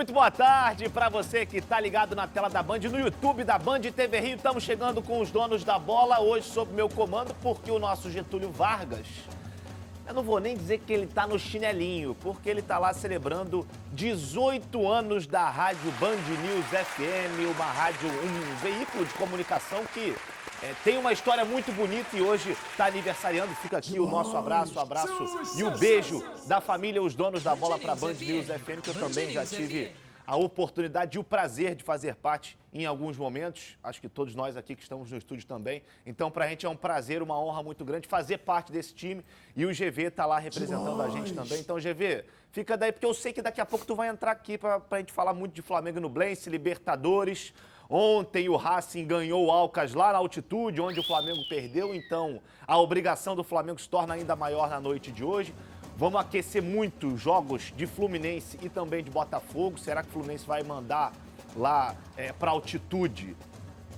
Muito boa tarde para você que está ligado na tela da Band, no YouTube da Band TV Rio. Estamos chegando com os donos da bola, hoje sob meu comando, porque o nosso Getúlio Vargas, eu não vou nem dizer que ele está no chinelinho, porque ele está lá celebrando 18 anos da rádio Band News FM, uma rádio, um veículo de comunicação que tem uma história muito bonita e hoje está aniversariando. Fica aqui o nosso abraço e o beijo da família, os donos da bola para a Band News FM, que eu também já tive a oportunidade e o prazer de fazer parte em alguns momentos. Acho que todos nós aqui que estamos no estúdio também. Então, para a gente é um prazer, uma honra muito grande fazer parte desse time. E o GV está lá representando a gente também. Então, GV, fica daí, porque eu sei que daqui a pouco tu vai entrar aqui para a gente falar muito de Flamengo no Blense, Libertadores. Ontem o Racing ganhou o Alcas lá na altitude, onde o Flamengo perdeu. Então, a obrigação do Flamengo se torna ainda maior na noite de hoje. Vamos aquecer muito jogos de Fluminense e também de Botafogo. Será que o Fluminense vai mandar lá para altitude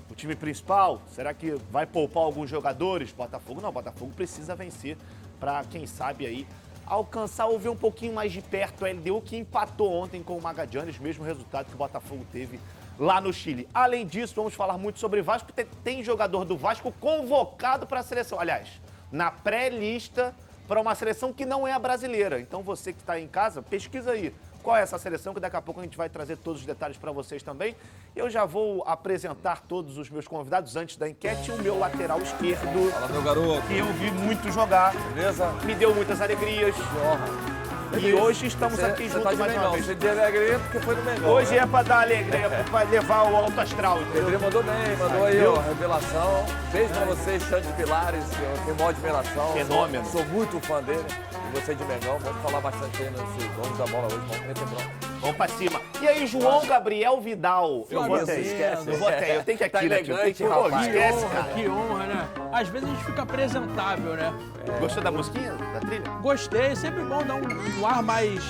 o time principal? Será que vai poupar alguns jogadores? Botafogo não, Botafogo precisa vencer para, quem sabe, aí alcançar ou ver um pouquinho mais de perto a LDU, que empatou ontem com o Magallanes, mesmo resultado que o Botafogo teve lá no Chile. Além disso, vamos falar muito sobre Vasco. Tem jogador do Vasco convocado para a seleção. Aliás, na pré-lista para uma seleção que não é a brasileira. Então você que está em casa, pesquisa aí qual é essa seleção, que daqui a pouco a gente vai trazer todos os detalhes para vocês também. Eu já vou apresentar todos os meus convidados antes da enquete. O meu lateral esquerdo, fala, meu garoto, que eu vi muito jogar, beleza? Me deu muitas alegrias. Que honra. E hoje estamos aqui juntos tá mais uma vez. Você deu alegria porque foi no Mengão. Hoje é para dar alegria, para levar o alto astral, entendeu? Ele mandou bem, mandou aí a revelação. Beijo pra você, Xande Pilares, que eu tenho maior admiração. Fenômeno. Sou muito fã dele. E você de Mengão, vamos falar bastante aí nos donos da bola hoje. Vamos meter bronca. Vamos pra cima. E aí, João Gabriel Vidal. Eu botei, esquece. Eu botei, eu tenho que aqui, Tá elegante, rapaz. Esquece, cara. Que honra, né? Às vezes a gente fica apresentável, né? Gostou da musiquinha, da trilha? Gostei, sempre bom dar um ar mais,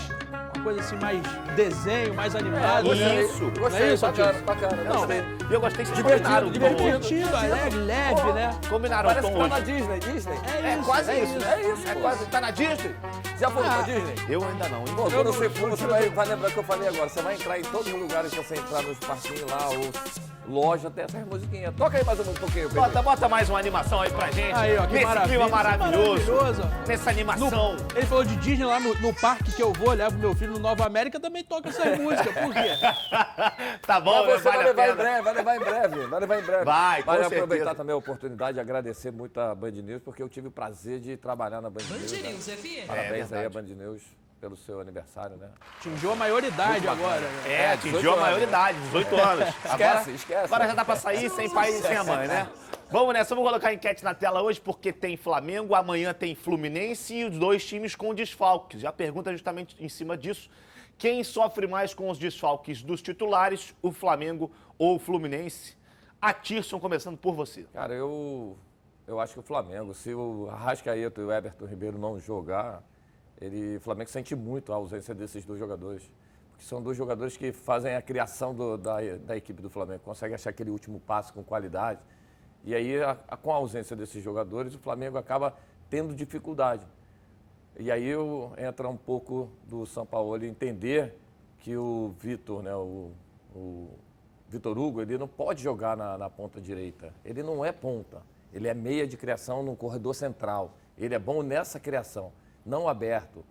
uma coisa assim, mais desenho, mais animado, né? Isso. Não é Gostei, isso, bacana, Tio? bacana. Não, Gostei. E eu gostei que vocês Divertido, combinaram o tom hoje. Divertido, alegre, leve, né? Combinaram o Parece tom que tá na hoje. Disney. É isso, quase é isso, isso. né? É quase. Tá na Disney? Já foi pra Disney? Eu ainda não. Pô, quando você for, você vai lembrar o que eu falei agora. Você vai entrar em todos os lugares que você entrar, nos parquinhos lá, ou loja, tem essas musiquinhas. Toca aí mais um pouquinho, Pedro. Bota mais uma animação aí pra gente. Aí, ó, que Nesse maravilha. clima maravilhoso. Maravilhoso. Nessa animação. Ele falou de Disney lá no parque que eu vou, levo meu filho no Nova América, também toca essa música. Por quê? Tá bom, Mas você vale vai a levar em pena. breve, vai levar em breve. Vai, com Mas certeza. aproveitar também a oportunidade de agradecer muito a Band News, porque eu tive o prazer de trabalhar na Band News. Né? Parabéns aí a Band News pelo seu aniversário, né? Atingiu a maioridade agora. Né? Atingiu 18 a maioridade, 18 anos. Esquece. Agora já dá pra sair sem pai e sem a mãe, né? Vamos nessa, vamos colocar a enquete na tela hoje, porque tem Flamengo, amanhã tem Fluminense e os dois times com desfalques. Já pergunta justamente em cima disso. Quem sofre mais com os desfalques dos titulares, o Flamengo ou o Fluminense? Atirson, começando por você. Cara, eu acho que o Flamengo, se o Arrascaeta e o Everton Ribeiro não jogar, o Flamengo sente muito a ausência desses dois jogadores. Porque são dois jogadores que fazem a criação da equipe do Flamengo, conseguem achar aquele último passe com qualidade. E aí, com a ausência desses jogadores, o Flamengo acaba tendo dificuldade. E aí entra um pouco do Sampaoli entender que o Vitor, né, o Vitor Hugo, ele não pode jogar na ponta direita. Ele não é ponta. Ele é meia de criação no corredor central. Ele é bom nessa criação, não aberto.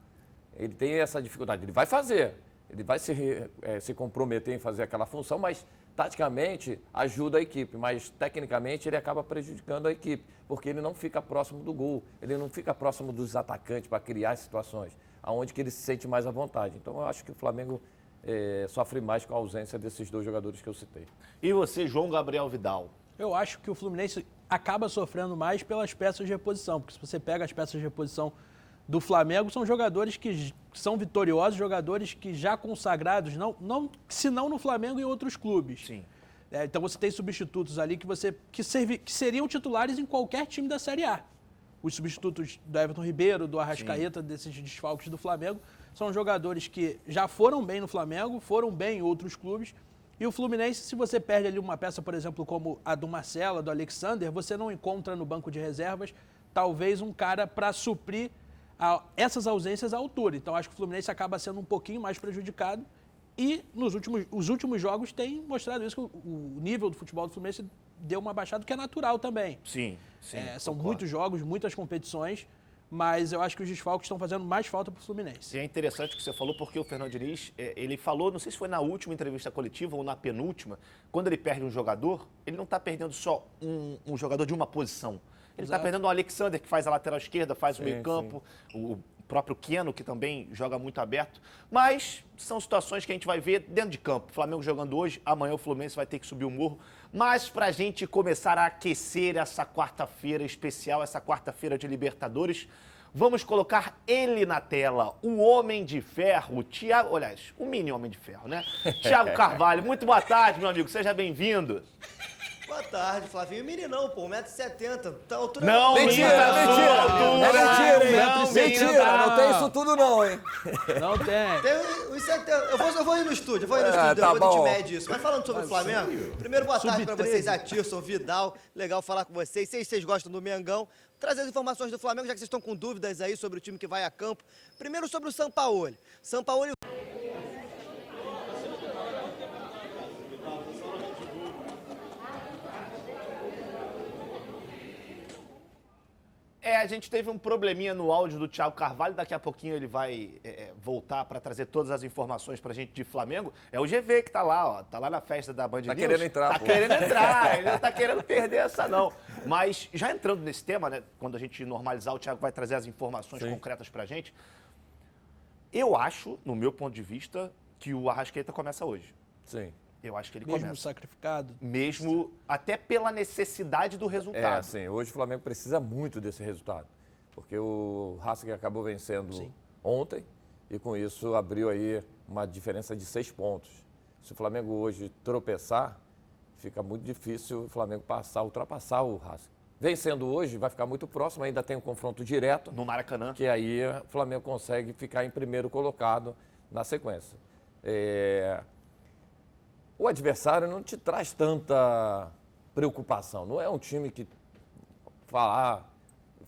Ele tem essa dificuldade. Ele vai fazer. Ele vai se comprometer em fazer aquela função, mas taticamente ajuda a equipe. Mas tecnicamente ele acaba prejudicando a equipe, porque ele não fica próximo do gol. Ele não fica próximo dos atacantes para criar situações, aonde que ele se sente mais à vontade. Então eu acho que o Flamengo sofre mais com a ausência desses dois jogadores que eu citei. E você, João Gabriel Vidal? Eu acho que o Fluminense acaba sofrendo mais pelas peças de reposição, porque se você pega as peças de reposição do Flamengo, são jogadores que são vitoriosos, jogadores que já consagrados, se não no Flamengo e em outros clubes. Sim. Então você tem substitutos ali que seriam titulares em qualquer time da Série A. Os substitutos do Everton Ribeiro, do Arrascaeta, desses desfalques do Flamengo, são jogadores que já foram bem no Flamengo, foram bem em outros clubes. E o Fluminense, se você perde ali uma peça, por exemplo, como a do Marcelo, do Alexander, você não encontra no banco de reservas, talvez um cara para suprir essas ausências à altura. Então, acho que o Fluminense acaba sendo um pouquinho mais prejudicado E os últimos jogos têm mostrado isso, que o nível do futebol do Fluminense deu uma baixada, que é natural também. Sim. São muitos jogos, muitas competições, mas eu acho que os desfalques estão fazendo mais falta para o Fluminense. E é interessante o que você falou, porque o Fernando Diniz, ele falou, não sei se foi na última entrevista coletiva ou na penúltima, quando ele perde um jogador, ele não está perdendo só um jogador de uma posição. Ele está perdendo o Alexander, que faz a lateral esquerda, faz o meio-campo, o próprio Keno, que também joga muito aberto. Mas são situações que a gente vai ver dentro de campo. O Flamengo jogando hoje, amanhã o Fluminense vai ter que subir o morro. Mas para a gente começar a aquecer essa quarta-feira especial, essa quarta-feira de Libertadores, vamos colocar ele na tela, o Homem de Ferro, Thiago, aliás, o mini Homem de Ferro, né? Thiago Carvalho, muito boa tarde, meu amigo, seja bem-vindo. Boa tarde, Flavinho. Meninão, pô, 1,70m. Tá, altura Não, mentira, não tem isso tudo não, hein? Não tem. Tem uns 70. Eu vou ir no estúdio, tá depois a gente bom. mede isso. Mas falando sobre o Flamengo, primeiro boa tarde pra vocês, Atirson, Vidal. Legal falar com vocês. Sei que vocês gostam do Mengão. Trazer as informações do Flamengo, já que vocês estão com dúvidas aí sobre o time que vai a campo. Primeiro sobre o Sampaoli. Sampaoli... A gente teve um probleminha no áudio do Thiago Carvalho, daqui a pouquinho ele vai voltar para trazer todas as informações pra gente de Flamengo. É o GV que tá lá, ó, tá lá na festa da Band News. Querendo entrar, Tá pô. querendo entrar, ele não tá querendo perder essa não. Mas já entrando nesse tema, né, quando a gente normalizar, o Thiago vai trazer as informações concretas pra gente. Eu acho, no meu ponto de vista, que o Arrascaeta começa hoje. Sim. Eu acho que ele Mesmo começa. sacrificado. Mesmo até pela necessidade do resultado. Sim. Hoje o Flamengo precisa muito desse resultado. Porque o Racing acabou vencendo ontem e com isso abriu aí uma diferença de 6 pontos. Se o Flamengo hoje tropeçar, fica muito difícil o Flamengo ultrapassar o Racing. Vencendo hoje, vai ficar muito próximo, ainda tem um confronto direto. No Maracanã. Que aí o Flamengo consegue ficar em primeiro colocado na sequência. O adversário não te traz tanta preocupação. Não é um time que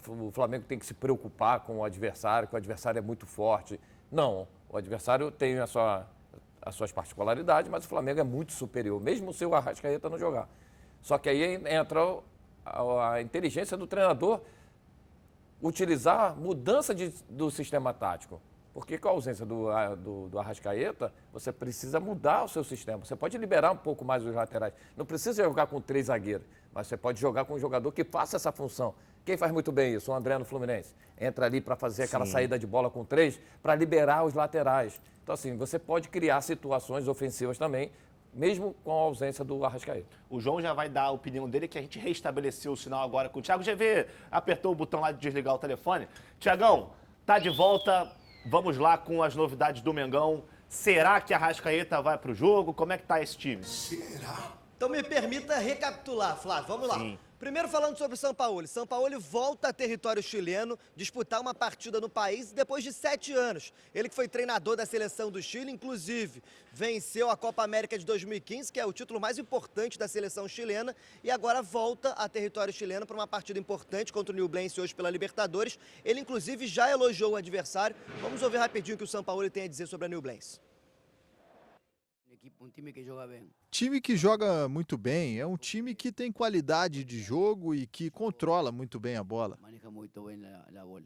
o Flamengo tem que se preocupar com o adversário, que o adversário é muito forte. Não, o adversário tem as suas particularidades, mas o Flamengo é muito superior, mesmo se o Arrascaeta não jogar. Só que aí entra a inteligência do treinador utilizar mudança do sistema tático. Porque com a ausência do Arrascaeta, você precisa mudar o seu sistema. Você pode liberar um pouco mais os laterais. Não precisa jogar com 3 zagueiros, mas você pode jogar com um jogador que faça essa função. Quem faz muito bem isso? O André no Fluminense. Entra ali para fazer aquela saída de bola com 3, para liberar os laterais. Então, assim, você pode criar situações ofensivas também, mesmo com a ausência do Arrascaeta. O João já vai dar a opinião dele, que a gente restabeleceu o sinal agora com o Thiago. GV apertou o botão lá de desligar o telefone. Tiagão, tá de volta. Vamos lá com as novidades do Mengão. Será que a Arrascaeta vai pro jogo? Como é que tá esse time? Então me permita recapitular, Flávio. Vamos lá. Sim. Primeiro falando sobre o Sampaoli. Sampaoli volta a território chileno, disputar uma partida no país depois de 7 anos. Ele que foi treinador da seleção do Chile, inclusive venceu a Copa América de 2015, que é o título mais importante da seleção chilena, e agora volta a território chileno para uma partida importante contra o Newblense hoje pela Libertadores. Ele inclusive já elogiou o adversário. Vamos ouvir rapidinho o que o Sampaoli tem a dizer sobre a Newblense. Um time que joga bem. Time que joga muito bem, é um time que tem qualidade de jogo e que controla muito bem a bola. Maneja muito bem a bola.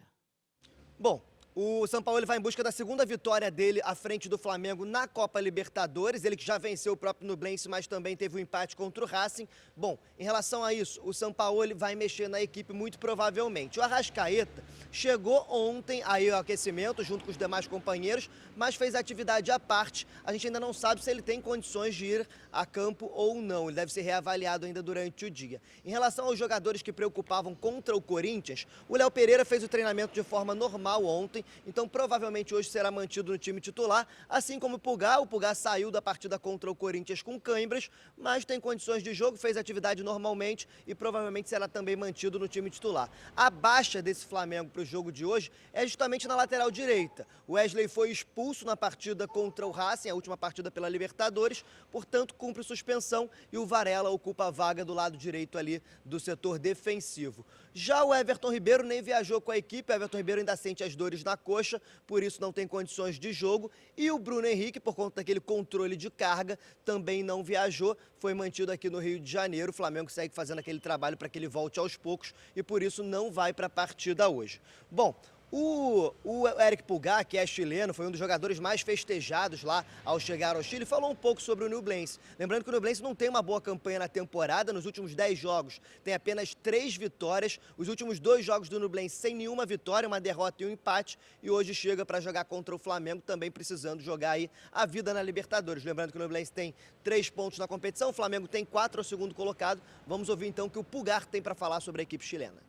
Bom, o Sampaoli vai em busca da segunda vitória dele à frente do Flamengo na Copa Libertadores. Ele que já venceu o próprio Nublense, mas também teve um empate contra o Racing. Bom, em relação a isso, o Sampaoli vai mexer na equipe muito provavelmente. O Arrascaeta chegou ontem aí ao aquecimento junto com os demais companheiros, mas fez atividade à parte. A gente ainda não sabe se ele tem condições de ir a campo ou não. Ele deve ser reavaliado ainda durante o dia. Em relação aos jogadores que preocupavam contra o Corinthians, o Léo Pereira fez o treinamento de forma normal ontem, então provavelmente hoje será mantido no time titular, assim como o Pulgar. O Pulgar saiu da partida contra o Corinthians com câimbras, mas tem condições de jogo, fez atividade normalmente e provavelmente será também mantido no time titular. A baixa desse Flamengo para o jogo de hoje é justamente na lateral direita. O Wesley foi expulso na partida contra o Racing, a última partida pela Libertadores, portanto cumpre suspensão e o Varela ocupa a vaga do lado direito ali do setor defensivo. Já o Everton Ribeiro nem viajou com a equipe, o Everton Ribeiro ainda sente as dores na coxa, por isso não tem condições de jogo. E o Bruno Henrique, por conta daquele controle de carga, também não viajou, foi mantido aqui no Rio de Janeiro. O Flamengo segue fazendo aquele trabalho para que ele volte aos poucos e por isso não vai para a partida hoje. Bom, o Eric Pulgar, que é chileno, foi um dos jogadores mais festejados lá ao chegar ao Chile, falou um pouco sobre o Nublense. Lembrando que o Nublense não tem uma boa campanha na temporada, nos últimos 10 jogos tem apenas 3 vitórias, os últimos 2 jogos do Nublense sem nenhuma vitória, uma derrota e um empate, e hoje chega para jogar contra o Flamengo, também precisando jogar aí a vida na Libertadores. Lembrando que o Nublense tem 3 pontos na competição, o Flamengo tem 4 ao segundo colocado. Vamos ouvir então o que o Pulgar tem para falar sobre a equipe chilena.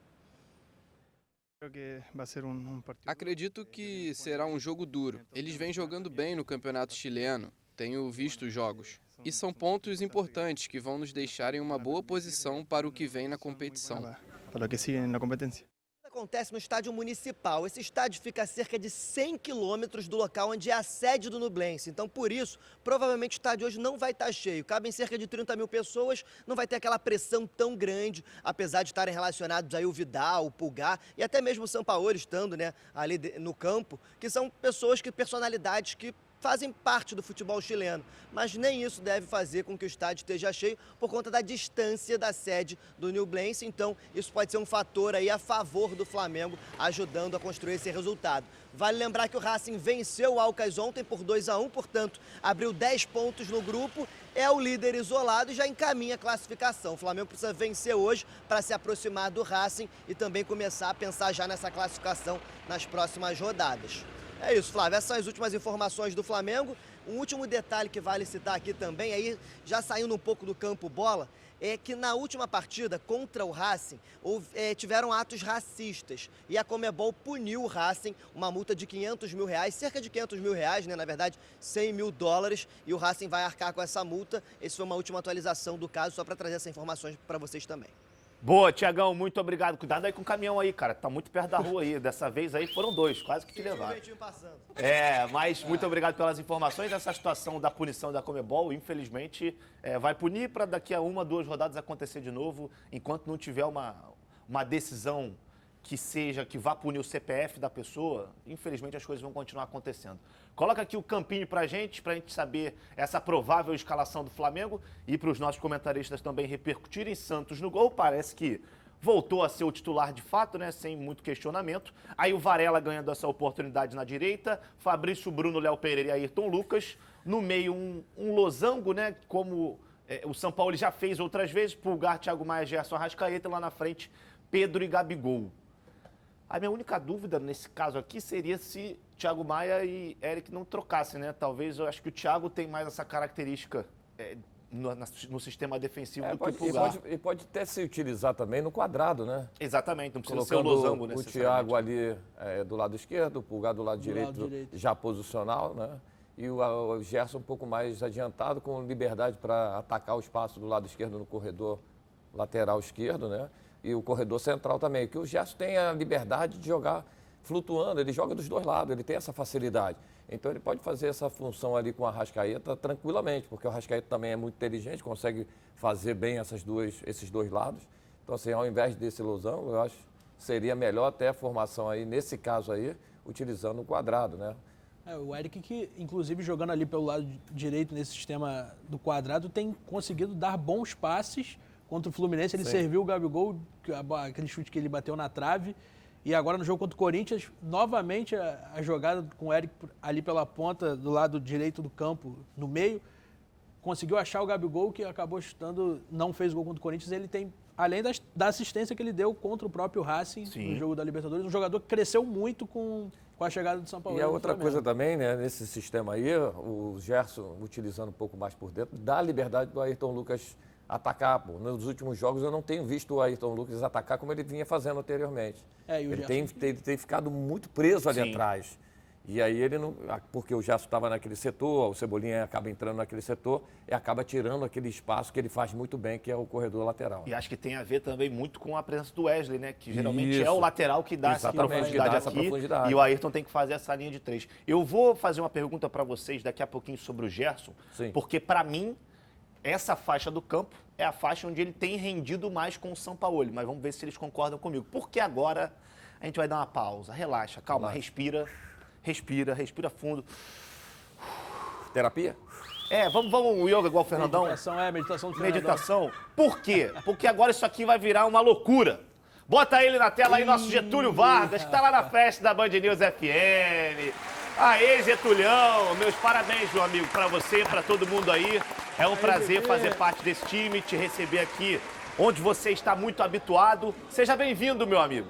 Acredito que será um jogo duro. Eles vêm jogando bem no campeonato chileno, tenho visto os jogos. E são pontos importantes que vão nos deixar em uma boa posição para o que vem na competição. Acontece no estádio municipal. Esse estádio fica a cerca de 100 quilômetros do local onde é a sede do Nublense. Então, por isso, provavelmente o estádio hoje não vai estar cheio. Cabem cerca de 30 mil pessoas, não vai ter aquela pressão tão grande, apesar de estarem relacionados aí o Vidal, o Pulgar e até mesmo o Sampaoli estando, né, ali no campo, que são personalidades que fazem parte do futebol chileno, mas nem isso deve fazer com que o estádio esteja cheio por conta da distância da sede do Nublense. Então, isso pode ser um fator aí a favor do Flamengo, ajudando a construir esse resultado. Vale lembrar que o Racing venceu o Alcas ontem por 2-1, portanto, abriu 10 pontos no grupo, é o líder isolado e já encaminha a classificação. O Flamengo precisa vencer hoje para se aproximar do Racing e também começar a pensar já nessa classificação nas próximas rodadas. É isso, Flávio, essas são as últimas informações do Flamengo. Um último detalhe que vale citar aqui também, aí já saindo um pouco do campo bola, é que na última partida contra o Racing tiveram atos racistas e a Conmebol puniu o Racing, uma multa de R$500 mil, cerca de R$500 mil, né, na verdade $100 mil, e o Racing vai arcar com essa multa. Essa foi uma última atualização do caso, só para trazer essas informações para vocês também. Boa, Tiagão, muito obrigado. Cuidado aí com o caminhão aí, cara. Tá muito perto da rua aí. Dessa vez aí foram 2, quase que te levaram. Mas muito obrigado pelas informações. Essa situação da punição da Conmebol, infelizmente, vai punir para daqui a 1, 2 rodadas acontecer de novo, enquanto não tiver uma decisão que vá punir o CPF da pessoa, infelizmente as coisas vão continuar acontecendo. Coloca aqui o campinho pra gente saber essa provável escalação do Flamengo e para os nossos comentaristas também repercutirem. Santos no gol, parece que voltou a ser o titular de fato, né, sem muito questionamento. Aí o Varela ganhando essa oportunidade na direita, Fabrício, Bruno, Léo Pereira e Ayrton Lucas. No meio um losango, né, como o Sampaoli já fez outras vezes, Pulgar, Thiago Maia, Gerson, Arrascaeta, lá na frente Pedro e Gabigol. A minha única dúvida nesse caso aqui seria se Thiago Maia e Eric não trocassem, né? Talvez eu acho que o Thiago tem mais essa característica no sistema defensivo do que o Pulgar. E pode até se utilizar também no quadrado, né? Exatamente, não precisa colocando ser o losango, o Thiago ali do lado esquerdo, o Pulgar do lado direito já posicional, né? E o Gerson um pouco mais adiantado, com liberdade para atacar o espaço do lado esquerdo no corredor lateral esquerdo, né? E o corredor central também, que o Gerson tem a liberdade de jogar flutuando, ele joga dos dois lados, ele tem essa facilidade. Então ele pode fazer essa função ali com o Arrascaeta tranquilamente, porque o Arrascaeta também é muito inteligente, consegue fazer bem esses dois lados. Então assim, ao invés desse losango, eu acho que seria melhor até a formação aí, nesse caso aí, utilizando o quadrado, né? O Eric, que inclusive jogando ali pelo lado direito nesse sistema do quadrado, tem conseguido dar bons passes. Contra o Fluminense, ele serviu o Gabigol, aquele chute que ele bateu na trave. E agora no jogo contra o Corinthians, novamente a jogada com o Eric ali pela ponta, do lado direito do campo, no meio. Conseguiu achar o Gabigol, que acabou chutando, não fez gol contra o Corinthians. Ele tem, além da assistência que ele deu contra o próprio Racing no jogo da Libertadores, um jogador que cresceu muito com a chegada do São Paulo. E a outra coisa também, né, nesse sistema aí, o Gerson utilizando um pouco mais por dentro, dá a liberdade do Ayrton Lucas atacar. Pô. Nos últimos jogos eu não tenho visto o Ayrton Lucas atacar como ele vinha fazendo anteriormente. Ele tem ficado muito preso ali atrás. E aí ele não... Porque o Gerson estava naquele setor, o Cebolinha acaba entrando naquele setor e acaba tirando aquele espaço que ele faz muito bem, que é o corredor lateral. E acho que tem a ver também muito com a presença do Wesley, né? Que geralmente é o lateral que dá essa profundidade aqui. E o Ayrton tem que fazer essa linha de 3. Eu vou fazer uma pergunta para vocês daqui a pouquinho sobre o Gerson, porque para mim essa faixa do campo é a faixa onde ele tem rendido mais com o Sampaoli, mas vamos ver se eles concordam comigo. Porque agora a gente vai dar uma pausa. Relaxa, calma, respira fundo. Terapia? Vamos o yoga igual o Fernandão? Meditação do Fernandão. Meditação. Por quê? Porque agora isso aqui vai virar uma loucura. Bota ele na tela aí, nosso Getúlio Vargas, que tá lá na festa da Band News FM. Aê, Getulhão, meus parabéns, meu amigo, pra você, pra todo mundo aí. É um prazer fazer parte desse time, te receber aqui onde você está muito habituado. Seja bem-vindo, meu amigo.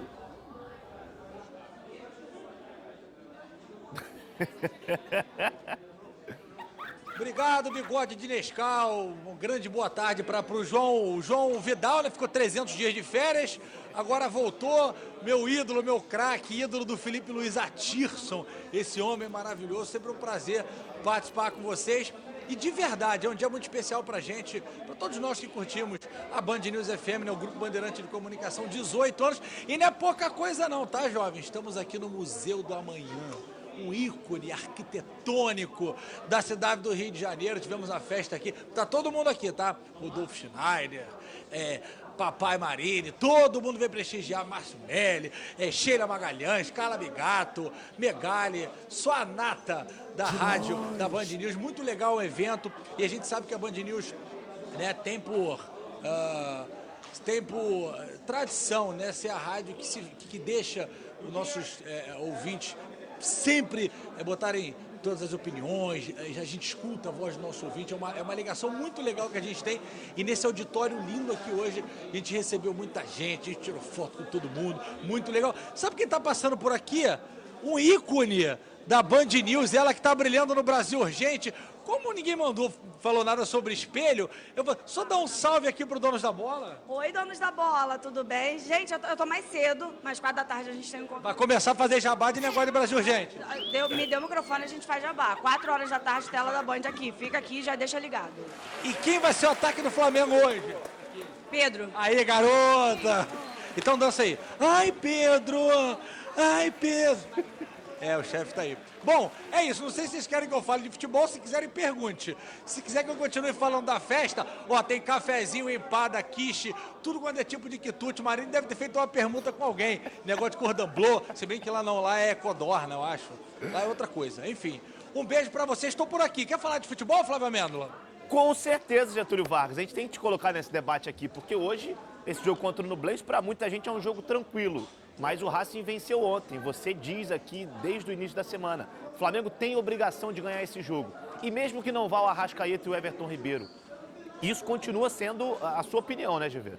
Obrigado, Bigode de Nescau. Uma grande boa tarde para o João. O João Vidal, ele ficou 300 dias de férias, agora voltou. Meu ídolo, meu craque, ídolo do Felipe Luiz Atirson. Esse homem maravilhoso, sempre um prazer participar com vocês. E de verdade, é um dia muito especial pra gente, pra todos nós que curtimos a Band News FM, né, o Grupo Bandeirante de Comunicação, 18 anos. E não é pouca coisa não, tá, jovens? Estamos aqui no Museu do Amanhã. Um ícone arquitetônico da cidade do Rio de Janeiro. Tivemos a festa aqui, tá todo mundo aqui, tá? Rodolfo Schneider, Papai Marini, todo mundo veio prestigiar, Márcio Melli, Sheila Magalhães, Carla Bigato, Megali, só a nata da rádio, da Band News. Muito legal o evento, e a gente sabe que a Band News, né, tem por tradição, né, ser a rádio que deixa os nossos ouvintes sempre botarem todas as opiniões, a gente escuta a voz do nosso ouvinte, é uma ligação muito legal que a gente tem, e nesse auditório lindo aqui hoje, a gente recebeu muita gente, a gente tirou foto com todo mundo, muito legal. Sabe quem está passando por aqui? Um ícone da Band News, ela que está brilhando no Brasil Urgente. Como ninguém falou nada sobre espelho, eu vou só dar um salve aqui para os donos da bola. Oi, donos da bola, tudo bem? Gente, eu tô mais cedo, mas 4 da tarde a gente tem um convite. Vai começar a fazer jabá de negócio de Brasil Urgente. Me deu o microfone, a gente faz jabá. 4 horas da tarde, tela da Band aqui. Fica aqui e já deixa ligado. E quem vai ser o ataque do Flamengo hoje? Pedro. Aí, garota! Então dança aí. Ai, Pedro! Ai, Pedro! O chefe tá aí. Bom, é isso. Não sei se vocês querem que eu fale de futebol. Se quiserem, pergunte. Se quiser que eu continue falando da festa, tem cafezinho, empada, quiche, tudo quando é tipo de quitute. O Marinho deve ter feito uma permuta com alguém. Negócio de cordon bleu. Se bem que lá é codorna, eu acho. Lá é outra coisa. Enfim, um beijo pra vocês. Estou por aqui. Quer falar de futebol, Flávio Amêndola? Com certeza, Getúlio Vargas. A gente tem que te colocar nesse debate aqui, porque hoje, esse jogo contra o Nublense, para muita gente é um jogo tranquilo. Mas o Racing venceu ontem. Você diz aqui desde o início da semana. O Flamengo tem obrigação de ganhar esse jogo. E mesmo que não vá o Arrascaeta e o Everton Ribeiro, isso continua sendo a sua opinião, né, GV?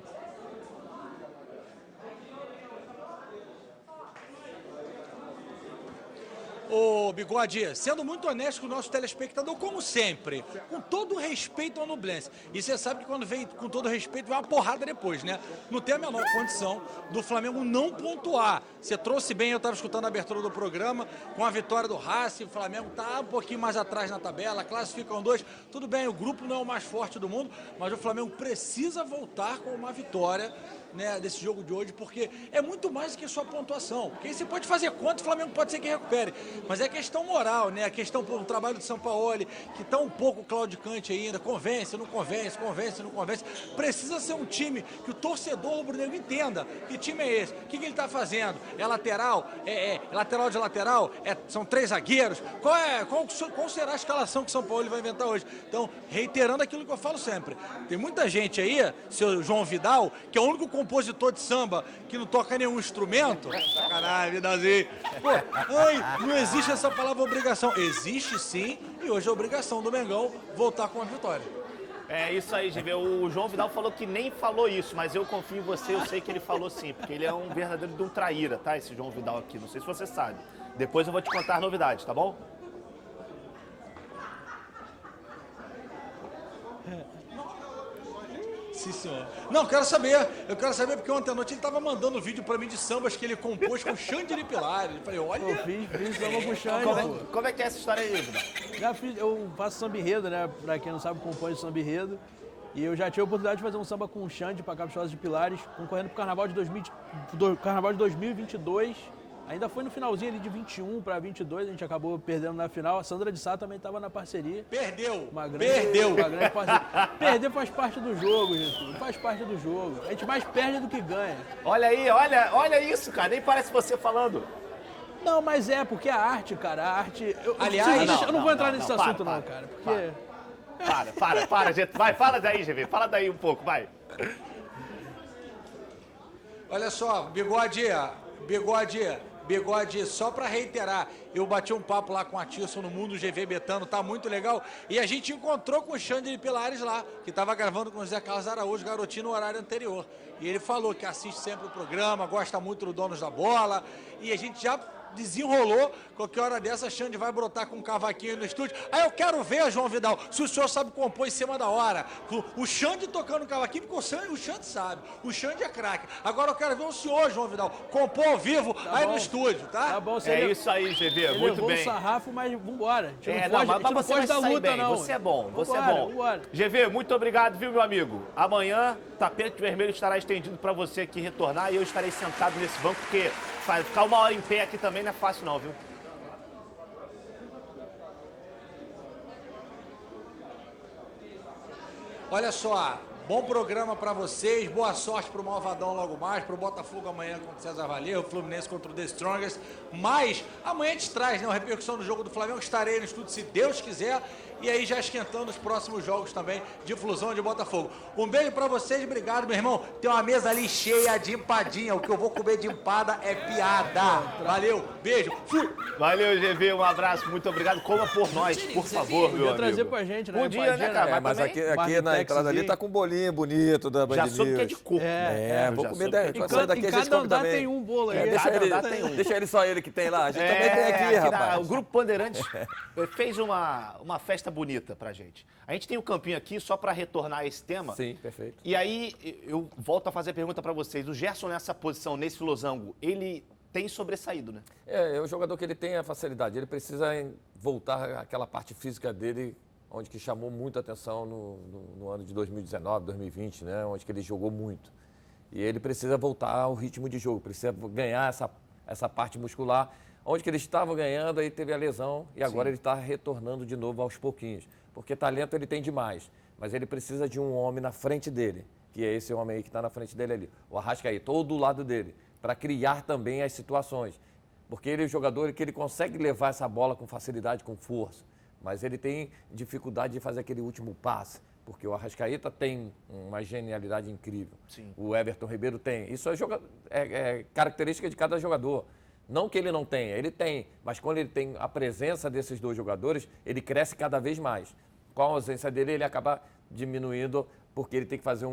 Ô, Bigode, sendo muito honesto com o nosso telespectador, como sempre, com todo respeito ao Nublense. E você sabe que quando vem com todo respeito, vai uma porrada depois, né? Não tem a menor condição do Flamengo não pontuar. Você trouxe bem, eu estava escutando a abertura do programa, com a vitória do Racing, o Flamengo está um pouquinho mais atrás na tabela, classificam 2. Tudo bem, o grupo não é o mais forte do mundo, mas o Flamengo precisa voltar com uma vitória, né, desse jogo de hoje, porque é muito mais do que sua pontuação. Porque aí você pode fazer conta, o Flamengo pode ser que recupere. Mas é questão moral, né? A questão do trabalho do Sampaoli, que está um pouco claudicante ainda, convence, não convence, convence, não convence. Precisa ser um time que o torcedor rubro-negro entenda que time é esse, o que ele está fazendo. É lateral? É lateral de lateral? São 3 zagueiros? Qual será a escalação que o Sampaoli vai inventar hoje? Então, reiterando aquilo que eu falo sempre, tem muita gente aí, seu João Vidal, que é o único compositor de samba que não toca nenhum instrumento. Sacanagem, Vidalzinho. Não existe essa palavra obrigação. Existe sim, e hoje é a obrigação do Mengão voltar com a vitória. É isso aí, GV. O João Vidal falou que nem falou isso, mas eu confio em você, eu sei que ele falou sim, porque ele é um verdadeiro de um traíra, tá? Esse João Vidal aqui, não sei se você sabe. Depois eu vou te contar as novidades, tá bom? Sim, senhor. Não, eu quero saber porque ontem à noite ele estava mandando vídeo pra mim de sambas que ele compôs com Xande Pilares. Eu falei, olha... Eu fiz samba com o Xande. Como é que é essa história aí, Vidal? Já fiz, eu faço samba enredo, né? Pra quem não sabe, compõe samba enredo. E eu já tive a oportunidade de fazer um samba com o Xande pra Caprichosa de Pilares, concorrendo pro Carnaval de 2022. Ainda foi no finalzinho ali de 21 para 22, a gente acabou perdendo na final. A Sandra de Sá também estava na parceria. Perdeu. Perdeu. Uma grande parceria. Perder faz parte do jogo, gente. Faz parte do jogo. A gente mais perde do que ganha. Olha aí, olha isso, cara. Nem parece você falando. Não, mas é, porque a arte, cara, a arte... Aliás, eu não vou entrar nesse para, assunto, para, não, cara. Porque... Para, gente. Vai, fala daí, GV. Fala daí um pouco, vai. Olha só, Bigode, só para reiterar, eu bati um papo lá com a Tirson no Mundo GV Betano, tá muito legal. E a gente encontrou com o Xande Pilares lá, que estava gravando com o Zé Carlos Araújo, garotinho, no horário anterior. E ele falou que assiste sempre o programa, gosta muito do Donos da Bola. E a gente já desenrolou, qualquer hora dessa, a Xande vai brotar com um cavaquinho no estúdio. Aí eu quero ver, João Vidal, se o senhor sabe compor em cima da hora. O Xande tocando cavaquinho, porque o Xande sabe. O Xande é craque. Agora eu quero ver o senhor, João Vidal, compor ao vivo aí no estúdio, tá? Tá bom, você Isso aí, GV, ele muito levou bem. um sarrafo, mas vambora. A gente Mas não você foge vai da sair luta, bem. não. Você é bom, você é Vambora, bom. vambora. GV, muito obrigado, viu, meu amigo? Amanhã, tapete vermelho estará estendido para você aqui retornar e eu estarei sentado nesse banco, porque ficar uma hora em pé aqui também não é fácil não, viu? Olha só, bom programa para vocês, boa sorte pro Malvadão logo mais, pro Botafogo amanhã contra o César Vallejo, o Fluminense contra o The Strongest, mas amanhã a gente traz, né, uma repercussão do jogo do Flamengo, estarei no estúdio se Deus quiser, e aí já esquentando os próximos jogos também de Flusão de Botafogo. Um beijo para vocês, obrigado, meu irmão, tem uma mesa ali cheia de empadinha, o que eu vou comer de empada é piada. Valeu, beijo, fui! Valeu, GV, um abraço, muito obrigado. Coma por nós, por favor, meu Podia amigo. trazer pra gente, né? Podia, né, cara? Mas também- aqui na entrada ali tá com um bolinho bonito da Band Já News. soube que é de coco. Vou já comer soube daí. que é de Quando coco. sair daqui a gente Cada come andar também. tem um bolo aí. Deixa cada ele, andar tem um. deixa ele só ele que tem lá. A gente também tem aqui, rapaz. O Grupo Bandeirantes fez uma festa bonita pra gente. A gente tem o campinho aqui só pra retornar a esse tema. Sim, perfeito. E aí eu volto a fazer a pergunta pra vocês. O Gerson nessa posição, nesse losango, ele tem sobressaído, né? É um jogador que ele tem a facilidade. Ele precisa voltar àquela parte física dele, onde que chamou muita atenção no ano de 2019, 2020, né? Onde que ele jogou muito. E ele precisa voltar ao ritmo de jogo, precisa ganhar essa parte muscular, onde que ele estava ganhando, aí teve a lesão e agora ele está retornando de novo aos pouquinhos. Porque talento ele tem demais, mas ele precisa de um homem na frente dele, que é esse homem aí que está na frente dele ali, o Arrascaeta, todo do lado dele, para criar também as situações. Porque ele é um jogador que ele consegue levar essa bola com facilidade, com força, mas ele tem dificuldade de fazer aquele último passe, porque o Arrascaeta tem uma genialidade incrível. Sim. O Everton Ribeiro tem. Isso é característica de cada jogador. Não que ele não tenha, ele tem, mas quando ele tem a presença desses dois jogadores, ele cresce cada vez mais. Com a ausência dele, ele acaba diminuindo, porque ele tem que fazer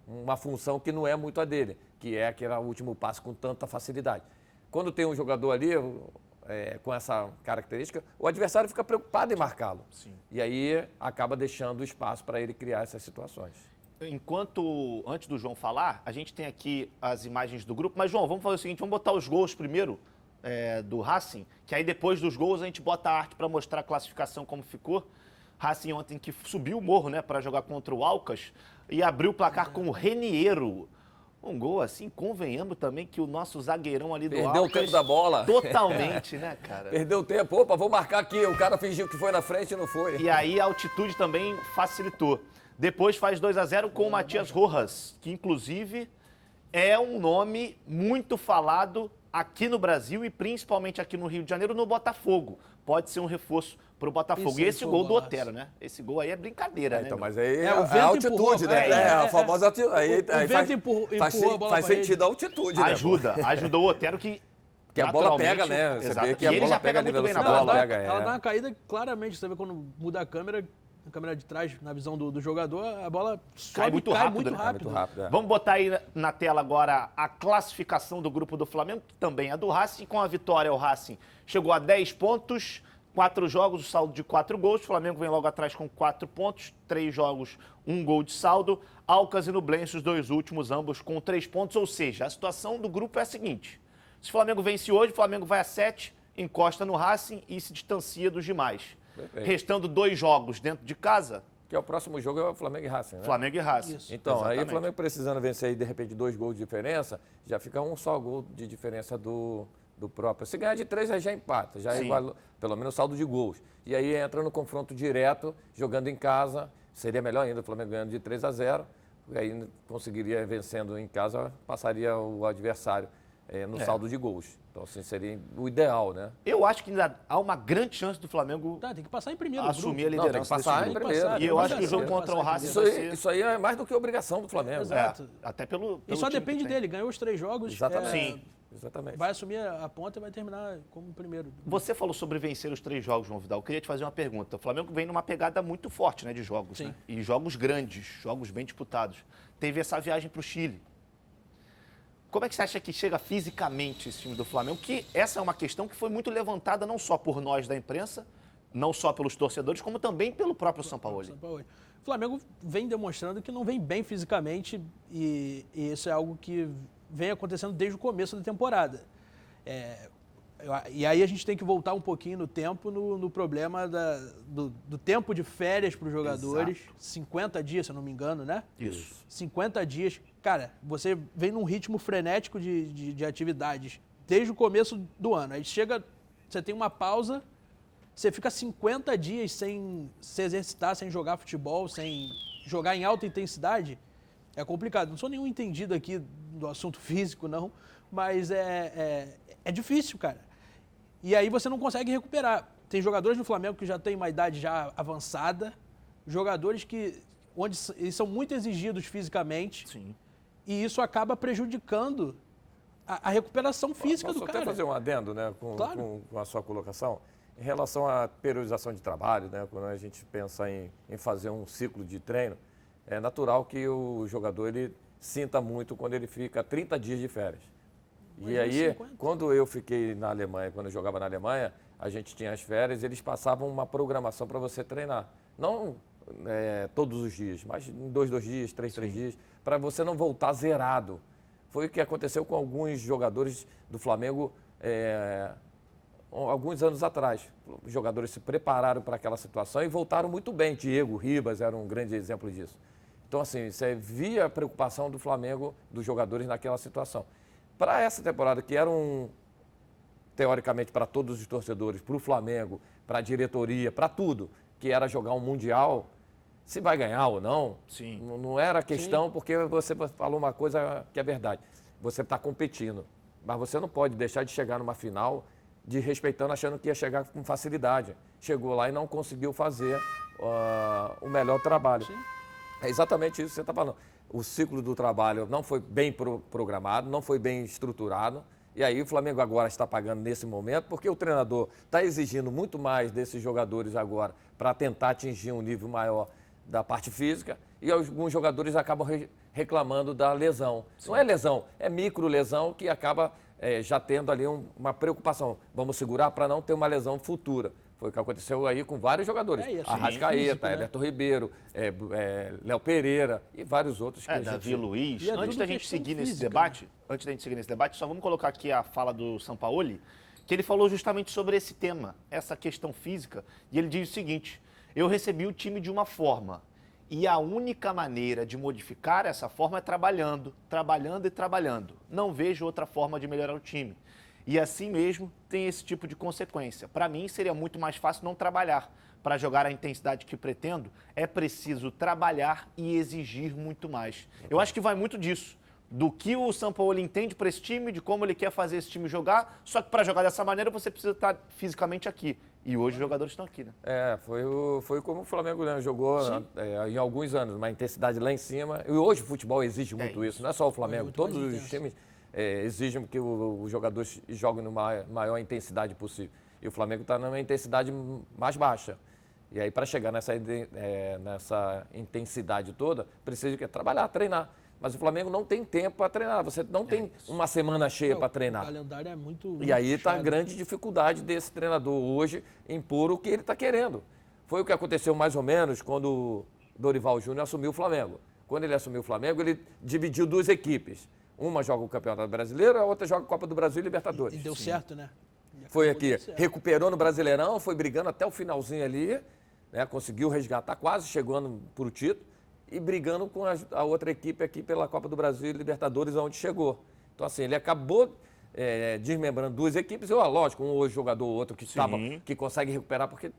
uma função que não é muito a dele, que é aquele último passe com tanta facilidade. Quando tem um jogador ali com essa característica, o adversário fica preocupado em marcá-lo. E aí acaba deixando espaço para ele criar essas situações. Antes do João falar, a gente tem aqui as imagens do grupo. Mas, João, vamos fazer o seguinte, vamos botar os gols primeiro do Racing, que aí depois dos gols a gente bota a arte para mostrar a classificação como ficou. Racing ontem que subiu o morro, né, para jogar contra o Alcas e abriu o placar com o Reniero. Um gol assim, convenhamos também que o nosso zagueirão ali do Alcas... Perdeu o tempo da bola. Totalmente, né, cara? Perdeu o tempo. Opa, vou marcar aqui. O cara fingiu que foi na frente e não foi. E aí a altitude também facilitou. Depois faz 2-0 com o Matias Rojas, que inclusive é um nome muito falado aqui no Brasil e principalmente aqui no Rio de Janeiro, no Botafogo. Pode ser um reforço para o Botafogo. Isso, E esse foi gol do golaço. Otero, né? Esse gol aí é brincadeira, né? Então, meu? mas aí É, o a vento altitude, empurrou, né? A famosa altitude. Aí vento empurrou a bola faz pra ele. sentido a altitude, né? Ajuda o Otero que... Que a bola naturalmente, pega, né? Você exato. vê que E a ele bola já pega pega de muito bem na velocidade. bola. Ela dá uma caída, claramente, você vê quando muda a câmera de trás, na visão do jogador, a bola sobe, Cai muito rápido, né? Muito rápido, é. Vamos botar aí na tela agora a classificação do grupo do Flamengo, que também é do Racing. Com a vitória, o Racing chegou a 10 pontos, 4 jogos, o saldo de 4 gols. O Flamengo vem logo atrás com 4 pontos, 3 jogos, 1 gol de saldo. Alcas e Nublense, os dois últimos, ambos com 3 pontos. Ou seja, a situação do grupo é a seguinte. Se o Flamengo vence hoje, o Flamengo vai a 7, encosta no Racing e se distancia dos demais. Perfeito. Restando 2 jogos dentro de casa, Que é o próximo jogo é o Flamengo e Racing, né? Flamengo e Racing. Isso. Então, aí Exatamente. o Flamengo precisando vencer aí, de repente, 2 gols de diferença, já fica um só gol de diferença do do próprio. Se ganhar de 3, aí já empata, já é igual, pelo menos saldo de gols. E aí entra no confronto direto, jogando em casa, seria melhor ainda o Flamengo ganhando de 3-0, porque aí conseguiria, vencendo em casa, passaria o adversário no saldo de gols. Então, assim, seria o ideal, né? Eu acho que ainda há uma grande chance do Flamengo Tá, tem que passar em primeiro. assumir a Não, tem que liderança passar desse em grupo. primeiro. E eu acho que o jogo contra o Racing Isso vai aí, ser... isso aí é mais do que obrigação do Flamengo. Exato. Até pelo E só time depende que tem. dele. Ganhou os 3 jogos. Exatamente. Sim. Exatamente. Vai assumir a ponta e vai terminar como primeiro. Você falou sobre vencer os 3 jogos, João Vidal. Eu queria te fazer uma pergunta. O Flamengo vem numa pegada muito forte, né, de jogos. Sim. Né? E jogos grandes, jogos bem disputados. Teve essa viagem para o Chile. Como é que você acha que chega fisicamente esse time do Flamengo? Que essa é uma questão que foi muito levantada não só por nós da imprensa, não só pelos torcedores, como também pelo próprio Sampaoli. O Flamengo vem demonstrando que não vem bem fisicamente e isso é algo que vem acontecendo desde o começo da temporada. E aí a gente tem que voltar um pouquinho no tempo, no problema do tempo de férias para os jogadores. Exato. 50 dias, se eu não me engano, né? Isso. 50 dias. Cara, você vem num ritmo frenético de atividades desde o começo do ano. Aí chega, você tem uma pausa, você fica 50 dias sem se exercitar, sem jogar futebol, sem jogar em alta intensidade. É complicado. Não sou nenhum entendido aqui do assunto físico, não, mas é difícil, cara. E aí você não consegue recuperar. Tem jogadores no Flamengo que já têm uma idade já avançada, jogadores onde eles são muito exigidos fisicamente. Sim. E isso acaba prejudicando a recuperação física do Posso cara. até fazer um adendo, né, Claro. com a sua colocação? Em relação à periodização de trabalho, né, quando a gente pensa em fazer um ciclo de treino, é natural que o jogador ele sinta muito quando ele fica 30 dias de férias. E aí, 50. quando eu fiquei na Alemanha, quando eu jogava na Alemanha, a gente tinha as férias, eles passavam uma programação para você treinar. Não todos os dias, mas em 2 dias, 3 dias, para você não voltar zerado. Foi o que aconteceu com alguns jogadores do Flamengo alguns anos atrás. Os jogadores se prepararam para aquela situação e voltaram muito bem. Diego Ribas era um grande exemplo disso. Então, assim, você via a preocupação do Flamengo, dos jogadores naquela situação. Para essa temporada, que era teoricamente, para todos os torcedores, para o Flamengo, para a diretoria, para tudo, que era jogar um Mundial, se vai ganhar ou não, Sim. não era questão, porque você falou uma coisa que é verdade. Você está competindo, mas você não pode deixar de chegar numa final desrespeitando, achando que ia chegar com facilidade. Chegou lá e não conseguiu fazer o melhor trabalho. Sim. É exatamente isso que você está falando. O ciclo do trabalho não foi bem programado, não foi bem estruturado. E aí o Flamengo agora está pagando nesse momento, porque o treinador está exigindo muito mais desses jogadores agora para tentar atingir um nível maior da parte física. E alguns jogadores acabam reclamando da lesão. Sim. Não é lesão, é micro lesão que acaba já tendo ali uma preocupação. Vamos segurar para não ter uma lesão futura. Foi o que aconteceu aí com vários jogadores. Arrascaeta, Everton Ribeiro, Léo Pereira e vários outros. Davi Luiz. E é Antes tudo da gente questão seguir nesse física, debate, só vamos colocar aqui a fala do Sampaoli, que ele falou justamente sobre esse tema, essa questão física, e ele diz o seguinte: eu recebi o time de uma forma, e a única maneira de modificar essa forma é trabalhando, trabalhando e trabalhando. Não vejo outra forma de melhorar o time. E assim mesmo tem esse tipo de consequência. Para mim seria muito mais fácil não trabalhar. Para jogar a intensidade que pretendo, é preciso trabalhar e exigir muito mais. Eu acho que vai muito disso, do que o Sampaoli entende para esse time, de como ele quer fazer esse time jogar, só que para jogar dessa maneira você precisa estar fisicamente aqui. E hoje os jogadores estão aqui, né? Foi como o Flamengo, né, jogou em alguns anos, uma intensidade lá em cima. E hoje o futebol exige muito isso, não é só o Flamengo, todos os times exigem que os jogadores joguem numa maior intensidade possível. E o Flamengo está numa intensidade mais baixa. E aí, para chegar nessa intensidade toda, precisa trabalhar, treinar. Mas o Flamengo não tem tempo para treinar. Você não tem uma semana cheia para treinar. O calendário é muito E aí está a puxado. grande dificuldade desse treinador hoje impor o que ele está querendo. Foi o que aconteceu mais ou menos quando o Dorival Júnior assumiu o Flamengo. Quando ele assumiu o Flamengo, ele dividiu 2 equipes. Uma joga o Campeonato Brasileiro, a outra joga a Copa do Brasil e Libertadores. E deu certo, né? Foi aqui, recuperou no Brasileirão, foi brigando até o finalzinho ali, né? Conseguiu resgatar, quase chegando para o título, e brigando com a outra equipe aqui pela Copa do Brasil e Libertadores, onde chegou. Então, assim, ele acabou desmembrando duas equipes. Lógico, um jogador ou outro que consegue recuperar, porque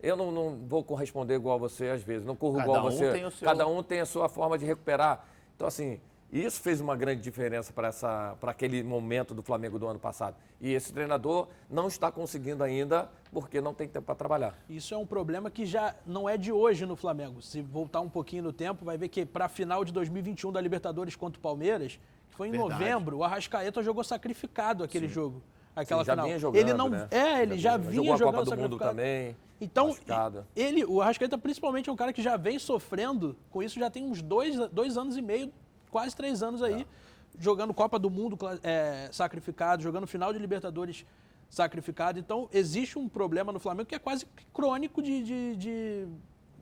eu não vou corresponder igual a você às vezes, não corro igual a você. Cada um tem a sua forma de recuperar. Então, assim, isso fez uma grande diferença para aquele momento do Flamengo do ano passado. E esse treinador não está conseguindo ainda porque não tem tempo para trabalhar. Isso é um problema que já não é de hoje no Flamengo. Se voltar um pouquinho no tempo, vai ver que para a final de 2021 da Libertadores contra o Palmeiras, que foi em novembro, o Arrascaeta jogou sacrificado aquele jogo, aquela já final. vinha jogando, ele não, né? ele já vinha jogou a jogando Copa do sacrificado. Mundo também. Então, machucado. o Arrascaeta principalmente é um cara que já vem sofrendo com isso, já tem uns 2 anos e meio, quase 3 anos aí, jogando Copa do Mundo sacrificado, jogando final de Libertadores sacrificado. Então, existe um problema no Flamengo que é quase crônico de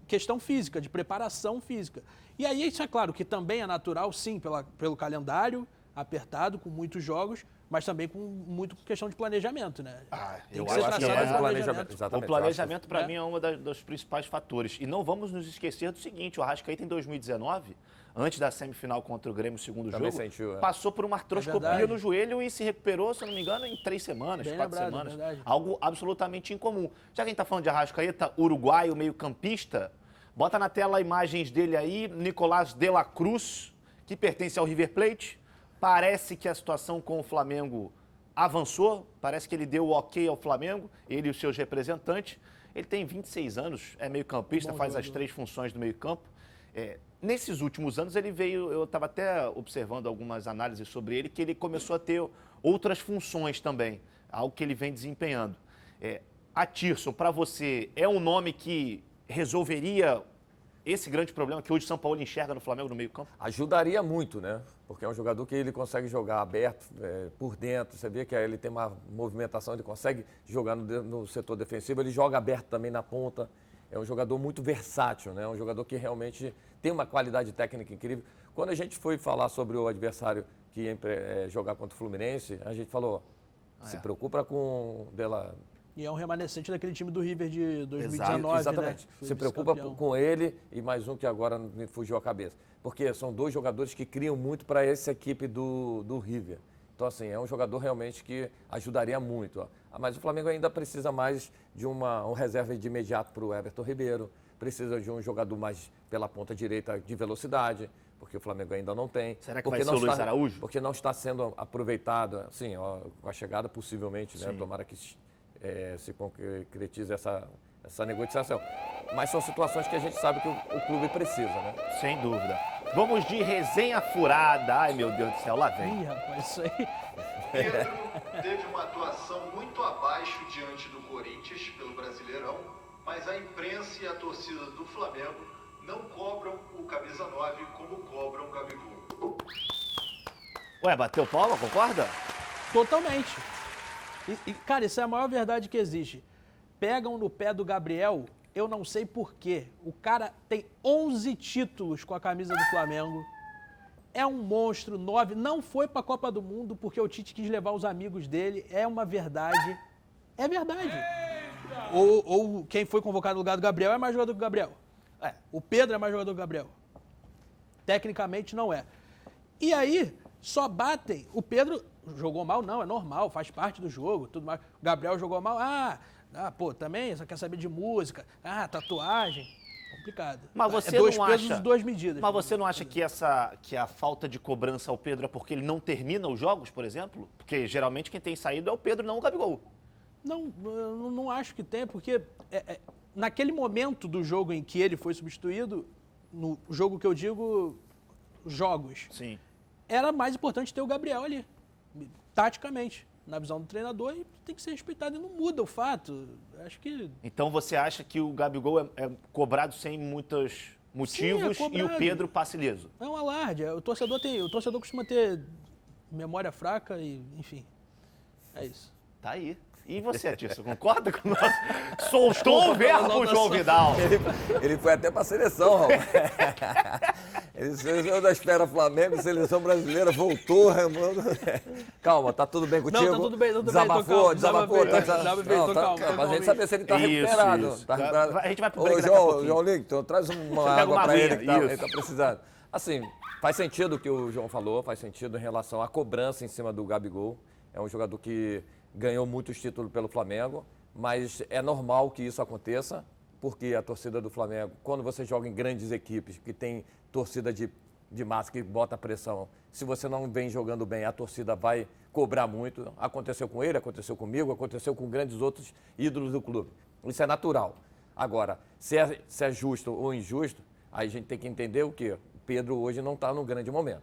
questão física, de preparação física. E aí, isso é claro que também é natural, sim, pelo calendário apertado, com muitos jogos, mas também com muito questão de planejamento, né? Eu que ser acho que traçado mais um o planejamento. O Exatamente. planejamento, para mim, é um dos principais fatores. E não vamos nos esquecer do seguinte, o Arrascaeta, em 2019, antes da semifinal contra o Grêmio, segundo Também jogo, sentiu, passou por uma artroscopia verdade. no joelho e se recuperou, se eu não me engano, em 3 semanas, Bem 4 lembrado, semanas. verdade. Algo absolutamente incomum. Já que a gente está falando de Arrascaeta, uruguaio, meio-campista, bota na tela imagens dele aí, Nicolás de la Cruz, que pertence ao River Plate. Parece que a situação com o Flamengo avançou, parece que ele deu o ok ao Flamengo, ele e os seus representantes. Ele tem 26 anos, é meio-campista, faz as 3 funções do meio-campo. Nesses últimos anos ele veio, eu estava até observando algumas análises sobre ele, que ele começou a ter outras funções também, algo que ele vem desempenhando. A Tirson, para você, é um nome que resolveria esse grande problema que hoje o São Paulo enxerga no Flamengo no meio-campo? Ajudaria muito, né? Porque é um jogador que ele consegue jogar aberto por dentro. Você vê que ele tem uma movimentação, ele consegue jogar no setor defensivo, ele joga aberto também na ponta. É um jogador muito versátil, né? É um jogador que realmente tem uma qualidade técnica incrível. Quando a gente foi falar sobre o adversário que ia jogar contra o Fluminense, a gente falou, se preocupa com Dela. E é um remanescente daquele time do River de 2019, exatamente. né? Se preocupa com ele e mais um que agora me fugiu a cabeça. Porque são 2 jogadores que criam muito para essa equipe do River. Então, assim, é um jogador realmente que ajudaria muito. Mas o Flamengo ainda precisa mais de um reserva de imediato para o Everton Ribeiro. Precisa de um jogador mais pela ponta direita de velocidade, porque o Flamengo ainda não tem. Será que vai ser o Luiz Araújo? Porque não está sendo aproveitado, assim, com a chegada possivelmente, né? Tomara que se concretize essa negociação. Mas são situações que a gente sabe que o clube precisa, né? Sem dúvida. Vamos de resenha furada. Ai, meu Deus do céu, lá vem. Ih, rapaz, isso aí. Pedro teve uma atuação muito abaixo diante do Corinthians pelo Brasileirão, mas a imprensa e a torcida do Flamengo não cobram o camisa 9 como cobram o Gabigol. Ué, bateu palma, concorda? Totalmente. Cara, isso é a maior verdade que existe. Pegam no pé do Gabriel, eu não sei porquê. O cara tem 11 títulos com a camisa do Flamengo. É um monstro, 9. Não foi pra Copa do Mundo porque o Tite quis levar os amigos dele. É uma verdade. É verdade. Ou quem foi convocado no lugar do Gabriel é mais jogador que o Gabriel. O Pedro é mais jogador que o Gabriel. Tecnicamente não é. E aí, só batem. O Pedro jogou mal? Não, é normal, faz parte do jogo, tudo mais. O Gabriel jogou mal? Pô, também, só quer saber de música. Tatuagem. Complicado. Mas você dois não pesos acha, e 2 medidas. Mas você não acha que a falta de cobrança ao Pedro é porque ele não termina os jogos, por exemplo? Porque geralmente quem tem saído é o Pedro, não o Gabigol. Não, eu não acho que tem, porque naquele momento do jogo em que ele foi substituído, no jogo que eu digo, jogos, Sim. era mais importante ter o Gabriel ali, taticamente, na visão do treinador, e tem que ser respeitado e não muda o fato. Acho que... Então você acha que o Gabigol é cobrado sem muitos motivos Sim, é e o Pedro passa ileso? É um alarde. O torcedor costuma ter memória fraca e, enfim, é isso. Tá aí. E você, Tirso, concorda com o nosso... Soltou o verbo, João Vidal. Ele foi até pra seleção, Raul. Ele saiu da espera Flamengo, seleção brasileira, voltou, remando. Calma, tá tudo bem contigo? Não, tá tudo bem, Desabafou. Calma. Pra gente saber se ele tá recuperado. Isso. Tá recuperado. A gente vai pro Ô, break daqui a pouquinho. João Ligton, traz uma Pega água uma pra aguinha, ele que ele tá precisando. Assim, faz sentido o que o João falou, faz sentido em relação à cobrança em cima do Gabigol. é um jogador que ganhou muitos títulos pelo Flamengo, mas é normal que isso aconteça, porque a torcida do Flamengo, quando você joga em grandes equipes, que tem torcida de massa, que bota pressão, se você não vem jogando bem, a torcida vai cobrar muito. Aconteceu com ele, aconteceu comigo, aconteceu com grandes outros ídolos do clube. Isso é natural. Agora, se é justo ou injusto, aí a gente tem que entender o quê? O Pedro hoje não está no grande momento.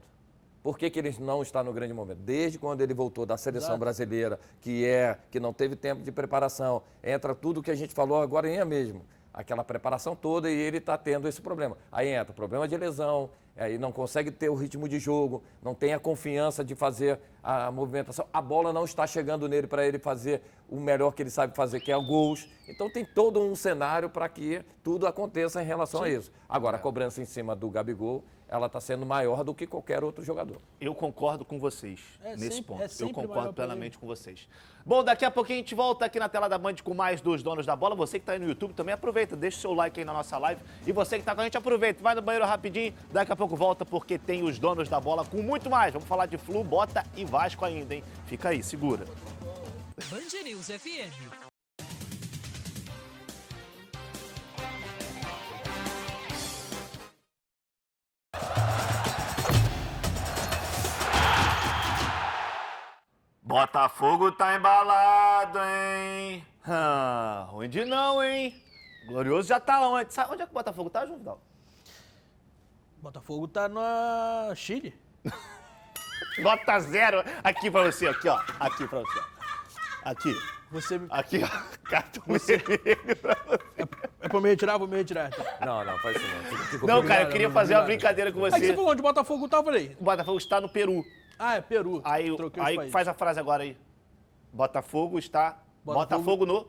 Por que ele não está no grande momento? Desde quando ele voltou da seleção brasileira, que não teve tempo de preparação, entra tudo que a gente falou agora mesmo, aquela preparação toda, e ele está tendo esse problema. Aí entra problema de lesão, aí não consegue ter o ritmo de jogo, não tem a confiança de fazer a movimentação, a bola não está chegando nele para ele fazer o melhor que ele sabe fazer, que é gols. Então tem todo um cenário para que tudo aconteça em relação a isso. Agora, a cobrança em cima do Gabigol, ela está sendo maior do que qualquer outro jogador. Eu concordo com vocês nesse ponto. Eu sempre concordo maior pra plenamente com vocês. Bom, daqui a pouquinho a gente volta aqui na tela da Band com mais dos donos da bola. Você que está aí no YouTube também aproveita, deixa o seu like aí na nossa live. E você que está com a gente, aproveita, vai no banheiro rapidinho. Daqui a pouco volta porque tem os donos da bola com muito mais. Vamos falar de Flu, Bota e Vasco ainda, hein? Fica aí, segura. Band News FM. Botafogo tá embalado, hein? Ruim de não, hein? Glorioso já tá onde? Sabe onde é que o Botafogo tá, João Vidal? Botafogo tá no Chile. Nota 0 aqui pra você, aqui, ó. Aqui pra você. Aqui. Você... Aqui, ó. Cartão vermelho pra você. É pra me retirar? Vou me retirar. Não, faz isso não. Não, cara, eu queria fazer uma brincadeira com Aí você você. falou onde o Botafogo tá, eu falei. O Botafogo está no Peru. Ah, é Peru. Aí Troquei os países. faz a frase agora aí. Botafogo está... Botafogo no...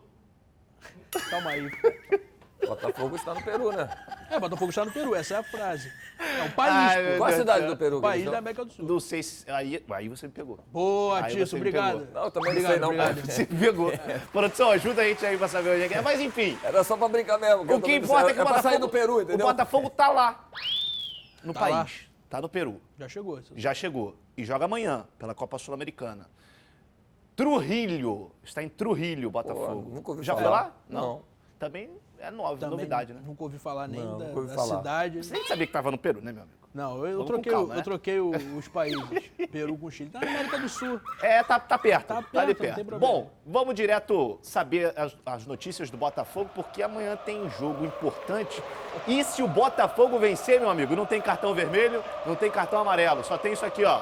Calma aí. Botafogo está no Peru, né? Botafogo está no Peru, essa é a frase. É um país, pô. Qual a cidade do Peru? País da América do Sul. Não sei se... Aí você me pegou. Boa, Aí Tício, você me obrigado. pegou. Não, eu também não sei não. Obrigado. Você me pegou. Produção, ajuda a gente aí pra saber onde é que é. Mas enfim, Era só pra brincar mesmo. o que importa é que o pra sair Botafogo... do Peru, O entendeu? Botafogo tá lá. No Tá país. lá. Tá no Peru. Já chegou. Já chegou. E joga amanhã pela Copa Sul-Americana. Trujillo. Está em Trujillo, Botafogo. Pô, nunca ouvi Já falar. foi lá? Não. Também é Também novidade, né? Nunca ouvi falar nem Não, da, nunca ouvi da falar. cidade. Você nem sabia que tava no Peru, né, meu amigo? Não, eu Vamos troquei, com calma, né? eu troquei os países. Peru com Chile. Tá na América do Sul. É, tá perto. Tá ali perto, não perto. tem problema. Bom, vamos direto saber as notícias do Botafogo, porque amanhã tem um jogo importante. E se o Botafogo vencer, meu amigo, não tem cartão vermelho, não tem cartão amarelo. Só tem isso aqui, ó.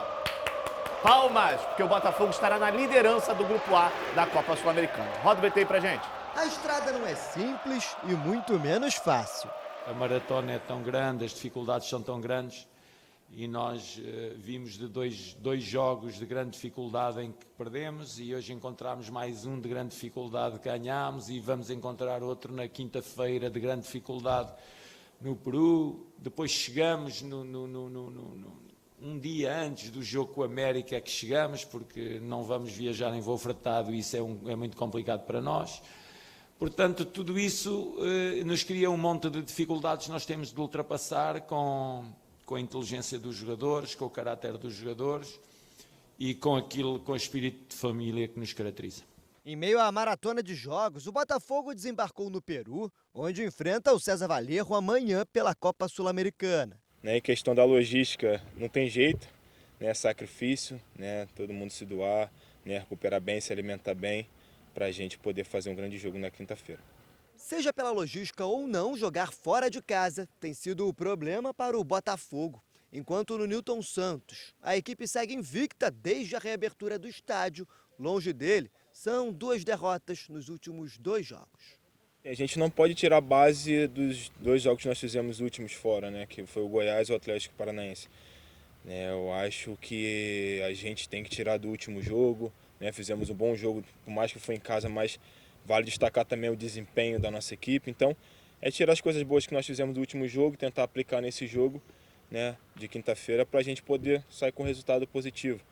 Palmas, porque o Botafogo estará na liderança do Grupo A da Copa Sul-Americana. Roda o BT aí pra gente. A estrada não é simples e muito menos fácil. A maratona é tão grande, as dificuldades são tão grandes e nós vimos de dois jogos de grande dificuldade em que perdemos e hoje encontramos mais um de grande dificuldade que ganhámos e vamos encontrar outro na quinta-feira de grande dificuldade no Peru. Depois chegamos um dia antes do jogo com a América que chegamos, porque não vamos viajar em voo fretado e isso é muito complicado para nós. Portanto, tudo isso nos cria um monte de dificuldades que nós temos de ultrapassar com a inteligência dos jogadores, com o caráter dos jogadores e com o espírito de família que nos caracteriza. Em meio à maratona de jogos, o Botafogo desembarcou no Peru, onde enfrenta o César Valerro amanhã pela Copa Sul-Americana. Em questão da logística, não tem jeito, né? Sacrifício, né? Todo mundo se doar, né? Recuperar bem, se alimentar bem, para a gente poder fazer um grande jogo na quinta-feira. Seja pela logística ou não, jogar fora de casa tem sido o problema para o Botafogo. Enquanto no Newton Santos, a equipe segue invicta desde a reabertura do estádio. Longe dele, são 2 derrotas nos últimos 2 jogos. A gente não pode tirar a base dos 2 jogos que nós fizemos últimos fora, né? Que foi o Goiás e o Atlético Paranaense. Eu acho que a gente tem que tirar do último jogo. Fizemos um bom jogo, por mais que foi em casa, mas vale destacar também o desempenho da nossa equipe. Então, é tirar as coisas boas que nós fizemos do último jogo, tentar aplicar nesse jogo, né, de quinta-feira, para a gente poder sair com resultado positivo.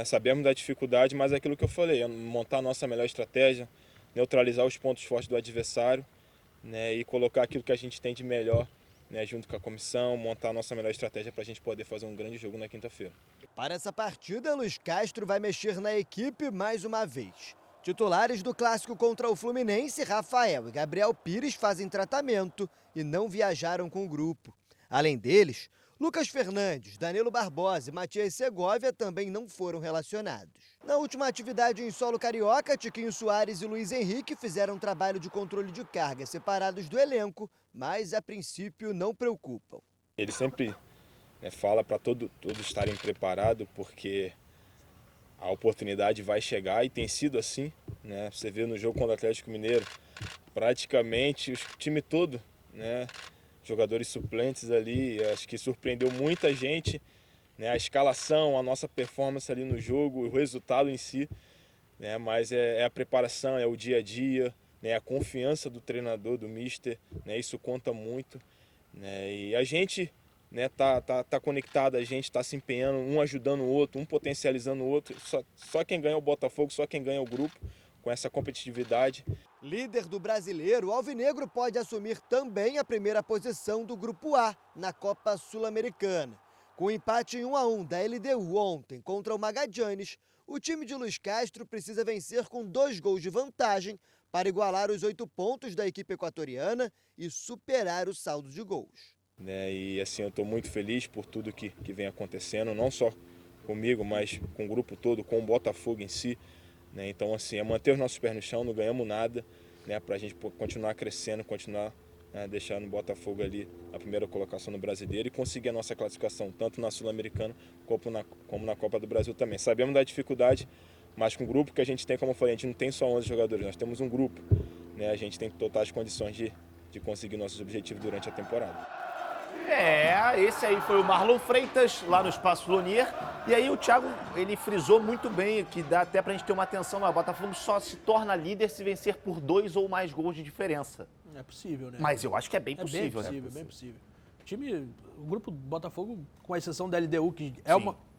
Sabemos da dificuldade, mas é aquilo que eu falei, é montar a nossa melhor estratégia, neutralizar os pontos fortes do adversário, né, e colocar aquilo que a gente tem de melhor né, junto com a comissão, montar a nossa melhor estratégia para a gente poder fazer um grande jogo na quinta-feira. Para essa partida, Luiz Castro vai mexer na equipe mais uma vez. Titulares do clássico contra o Fluminense, Rafael e Gabriel Pires fazem tratamento e não viajaram com o grupo. Além deles, Lucas Fernandes, Danilo Barbosa e Matias Segovia também não foram relacionados. Na última atividade em solo carioca, Tiquinho Soares e Luiz Henrique fizeram um trabalho de controle de carga separados do elenco, mas a princípio não preocupam. Ele sempre fala para todos estarem preparados, porque a oportunidade vai chegar e tem sido assim, né? Você vê no jogo contra o Atlético Mineiro, praticamente o time todo, né? Jogadores suplentes ali, acho que surpreendeu muita gente, né? A escalação, a nossa performance ali no jogo, o resultado em si, né? Mas é a preparação, é o dia a dia, né? A confiança do treinador, do mister, né? Isso conta muito, né? E a gente, né, tá conectado, a gente está se empenhando, um ajudando o outro, um potencializando o outro. Só quem ganha é o Botafogo, só quem ganha é o grupo, com essa competitividade. Líder do Brasileiro, o Alvinegro pode assumir também a primeira posição do Grupo A na Copa Sul-Americana. Com o empate em 1-1 da LDU ontem contra o Magallanes, o time de Luiz Castro precisa vencer com 2 gols de vantagem para igualar os 8 pontos da equipe equatoriana e superar o saldo de gols. E assim, eu estou muito feliz por tudo que vem acontecendo, não só comigo, mas com o grupo todo, com o Botafogo em si. Então, assim, é manter os nossos pés no chão, não ganhamos nada, né, para a gente continuar crescendo, continuar deixando o Botafogo ali a primeira colocação no Brasileiro e conseguir a nossa classificação, tanto na Sul-Americana como na Copa do Brasil também. Sabemos da dificuldade, mas com o grupo que a gente tem, como eu falei, a gente não tem só 11 jogadores, nós temos um grupo, né, a gente tem totais condições de conseguir nossos objetivos durante a temporada. Esse aí foi o Marlon Freitas, lá no Espaço Lonier. E aí o Thiago, ele frisou muito bem, que dá até pra gente ter uma atenção. O Botafogo só se torna líder se vencer por 2 ou mais gols de diferença. É possível, né? Mas eu acho que é bem possível, né? Bem possível. O grupo do Botafogo, com exceção da LDU, que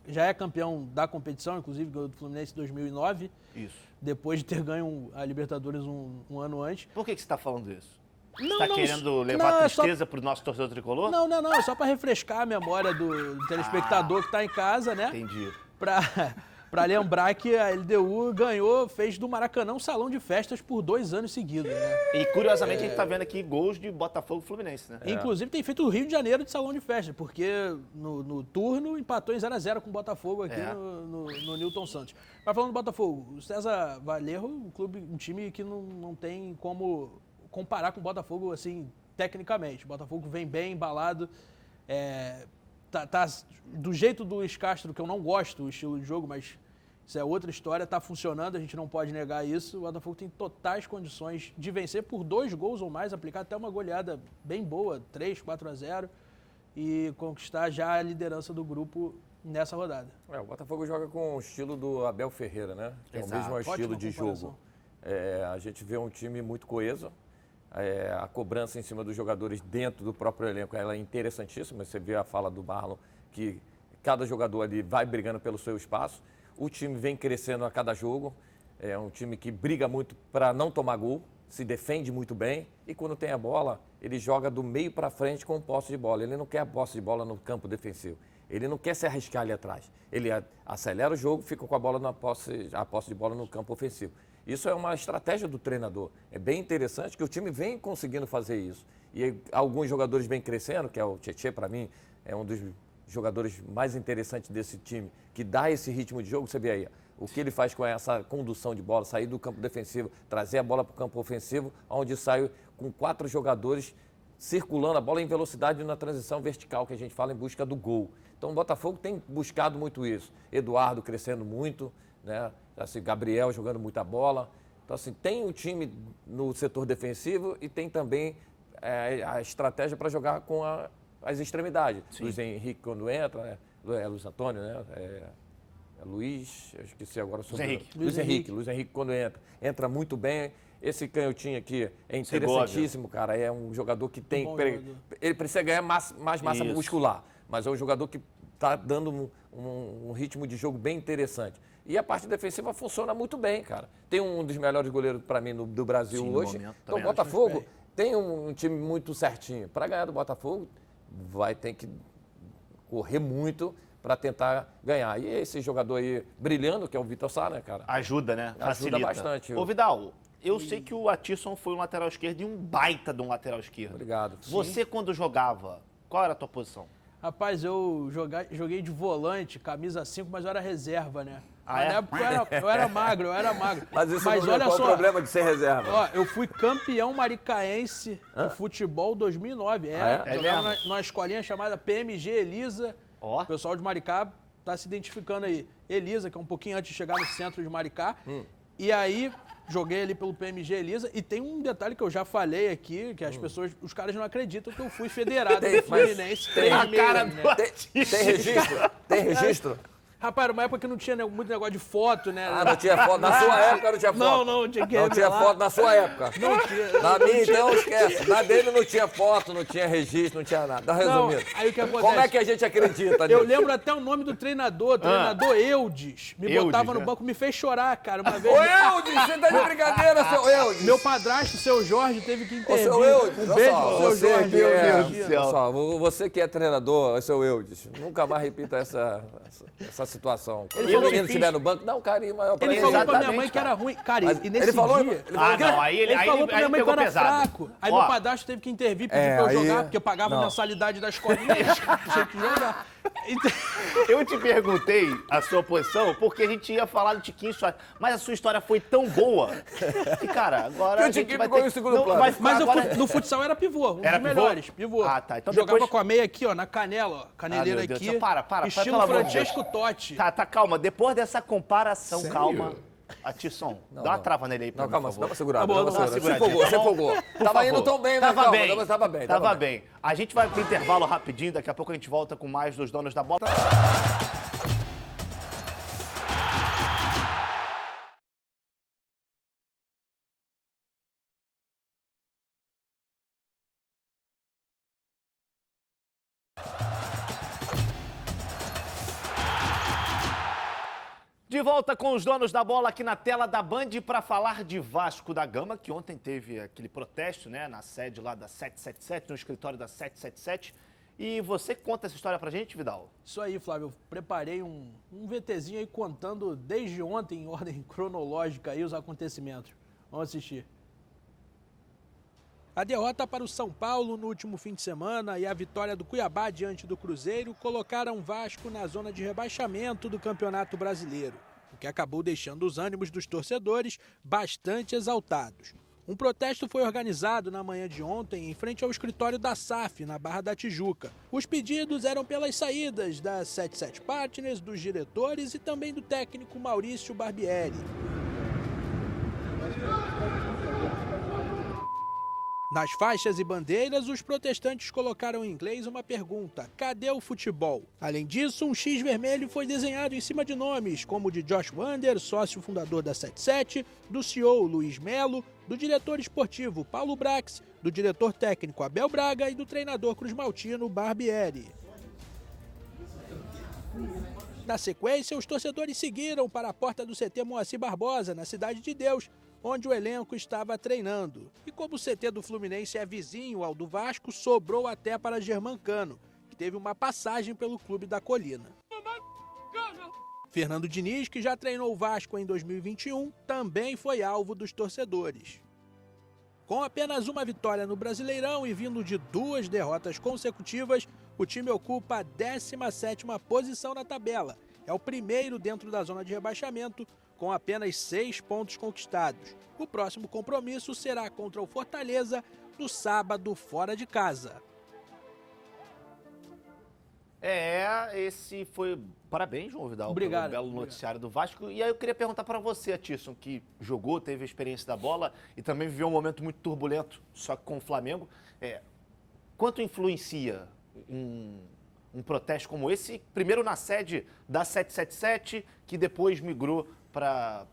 já é campeão da competição, inclusive ganhou do Fluminense em 2009. Isso. Depois de ter ganho a Libertadores um ano antes. Por que você está falando isso? Você está querendo levar tristeza para o nosso torcedor tricolor? Não. É só para refrescar a memória do telespectador que está em casa, né? Entendi. Para lembrar que a LDU fez do Maracanã um salão de festas por 2 anos seguidos, né? E curiosamente a gente está vendo aqui gols de Botafogo e Fluminense, né? Inclusive tem feito o Rio de Janeiro de salão de festa, porque no turno empatou em 0-0 com o Botafogo aqui no Newton Santos. Mas falando do Botafogo, o César Valerro, um time que não tem como comparar com o Botafogo, assim, tecnicamente. O Botafogo vem bem embalado, tá do jeito do Luiz Castro, que eu não gosto, o estilo de jogo, mas isso é outra história, tá funcionando, a gente não pode negar isso. O Botafogo tem totais condições de vencer por 2 gols ou mais, aplicar até uma goleada bem boa, 3-4-0, e conquistar já a liderança do grupo nessa rodada. O Botafogo joga com o estilo do Abel Ferreira, né? Que é o mesmo estilo de jogo. A gente vê um time muito coeso. A cobrança em cima dos jogadores dentro do próprio elenco ela é interessantíssima. Você vê a fala do Marlon, que cada jogador ali vai brigando pelo seu espaço. O time vem crescendo a cada jogo. É um time que briga muito para não tomar gol, se defende muito bem. E quando tem a bola, ele joga do meio para frente com posse de bola. Ele não quer a posse de bola no campo defensivo. Ele não quer se arriscar ali atrás. Ele acelera o jogo, fica com a bola a posse de bola no campo ofensivo. Isso é uma estratégia do treinador. É bem interessante que o time vem conseguindo fazer isso. E alguns jogadores vêm crescendo, que é o Tietê, para mim, é um dos jogadores mais interessantes desse time, que dá esse ritmo de jogo. Você vê aí o que ele faz com essa condução de bola, sair do campo defensivo, trazer a bola para o campo ofensivo, onde sai com 4 jogadores circulando a bola em velocidade na transição vertical, que a gente fala em busca do gol. Então o Botafogo tem buscado muito isso. Eduardo crescendo muito, né? Assim, Gabriel jogando muita bola. Então, assim, tem um time no setor defensivo e tem também a estratégia para jogar com as extremidades. Sim. Luiz Henrique quando entra, Luiz Antônio, né? Luiz, eu esqueci agora sobre Luiz Henrique quando entra muito bem. Esse canhotinho aqui é interessantíssimo, cara. É um jogador que tem... Ele precisa ganhar mais massa muscular, mas é um jogador que está dando um ritmo de jogo bem interessante. E a parte defensiva funciona muito bem, cara. Tem um dos melhores goleiros, para mim, do Brasil hoje. Então, o Botafogo tem um time muito certinho. Para ganhar do Botafogo, vai ter que correr muito para tentar ganhar. E esse jogador aí brilhando, que é o Vitor Sá, né, cara? Ajuda, né? Ajuda bastante. Ô, Vidal, eu sei que o Atisson foi um lateral esquerdo e um baita de um lateral esquerdo. Obrigado. Você, quando jogava, qual era a tua posição? Rapaz, eu joguei de volante, camisa 5, mas eu era reserva, né? Ah, é? Na época eu era magro. Mas isso não olha qual só, o problema de ser reserva? Ó, eu fui campeão maricaense de futebol 2009. Jogava numa escolinha chamada PMG Elisa. O pessoal de Maricá tá se identificando aí. Elisa, que é um pouquinho antes de chegar no centro de Maricá. E aí, joguei ali pelo PMG Elisa. E tem um detalhe que eu já falei aqui, que as pessoas, os caras não acreditam que eu fui federado do Fluminense. Tem registro? Tem registro? Rapaz, era uma época que não tinha muito negócio de foto, né? Ah, não tinha foto? Na sua época não tinha foto? Não tinha que Não tinha foto na sua época? Não tinha. Na minha, então, esquece. Na dele não tinha foto, não tinha registro, não tinha nada. Resumindo. Aí o que acontece? Como é que a gente acredita nisso? Eu lembro até o nome do treinador Eudes. Me botava no banco, me fez chorar, cara, uma vez. Ô, Eudes, você tá de brincadeira, seu Eudes. Meu padrasto, seu Jorge, teve que intervir. Ô, seu Eudes, um beijo pro seu Jorge. Meu Deus do céu. Você que é treinador, seu Eudes, nunca mais repita essa situação. Quando o menino estiver no banco, dá um carinho maior pra ele. Ele falou pra minha mãe que era ruim. Cara, e nesse ele falou, dia... Ele falou pra minha mãe que eu era fraco. Aí meu padrasto teve que intervir, pedir pra eu jogar, porque eu pagava a mensalidade da escolinha e tinha que jogar. Eu te perguntei a sua posição porque a gente ia falar do Tiquinho Soares, mas a sua história foi tão boa que, cara, agora a gente vai ter... em segundo plano. Mas agora... no futsal era pivô, um Era dos pivô? melhores. Pivô. Ah, tá. Então jogava depois... com a meia aqui, ó, na canela, ó. Caneleira Deus. aqui. Para, estilo pelo amor de Francesco Totti. Tá, calma. Depois dessa comparação, Sério? calma. Atisson, dá uma trava nele aí pra mim, calma, por favor. dá uma segurada. Tá bom, Dá uma segurada. seguradinha, Você folgou. Tava indo tão bem, né? Tava bem. A gente vai pro intervalo rapidinho, daqui a pouco a gente volta com mais dos donos da bola. De volta com os donos da bola aqui na tela da Band para falar de Vasco da Gama, que ontem teve aquele protesto, né, na sede lá da 777, no escritório da 777. E você conta essa história pra gente, Vidal? Isso aí, Flávio. Eu preparei um VTzinho aí contando desde ontem, em ordem cronológica, aí, os acontecimentos. Vamos assistir. A derrota para o São Paulo no último fim de semana e a vitória do Cuiabá diante do Cruzeiro colocaram o Vasco na zona de rebaixamento do Campeonato Brasileiro, o que acabou deixando os ânimos dos torcedores bastante exaltados. Um protesto foi organizado na manhã de ontem em frente ao escritório da SAF, na Barra da Tijuca. Os pedidos eram pelas saídas da 77 Partners, dos diretores e também do técnico Maurício Barbieri. Nas faixas e bandeiras, os protestantes colocaram em inglês uma pergunta: cadê o futebol? Além disso, um X vermelho foi desenhado em cima de nomes, como o de Josh Wander, sócio fundador da 77, do CEO Luiz Melo, do diretor esportivo Paulo Brax, do diretor técnico Abel Braga e do treinador cruzmaltino Barbieri. Na sequência, os torcedores seguiram para a porta do CT Moacir Barbosa, na Cidade de Deus, onde o elenco estava treinando. E como o CT do Fluminense é vizinho ao do Vasco, sobrou até para Germancano, que teve uma passagem pelo Clube da Colina. Fernando Diniz, que já treinou o Vasco em 2021, também foi alvo dos torcedores. Com apenas uma vitória no Brasileirão e vindo de 2 derrotas consecutivas, o time ocupa a 17ª posição na tabela. É o primeiro dentro da zona de rebaixamento, com apenas 6 pontos conquistados. O próximo compromisso será contra o Fortaleza, no sábado, fora de casa. Esse foi... Parabéns, João Vidal, obrigado, pelo belo noticiário do Vasco. E aí eu queria perguntar para você, Atisson, que jogou, teve a experiência da bola e também viveu um momento muito turbulento, só que com o Flamengo. Quanto influencia um protesto como esse, primeiro na sede da 777, que depois migrou para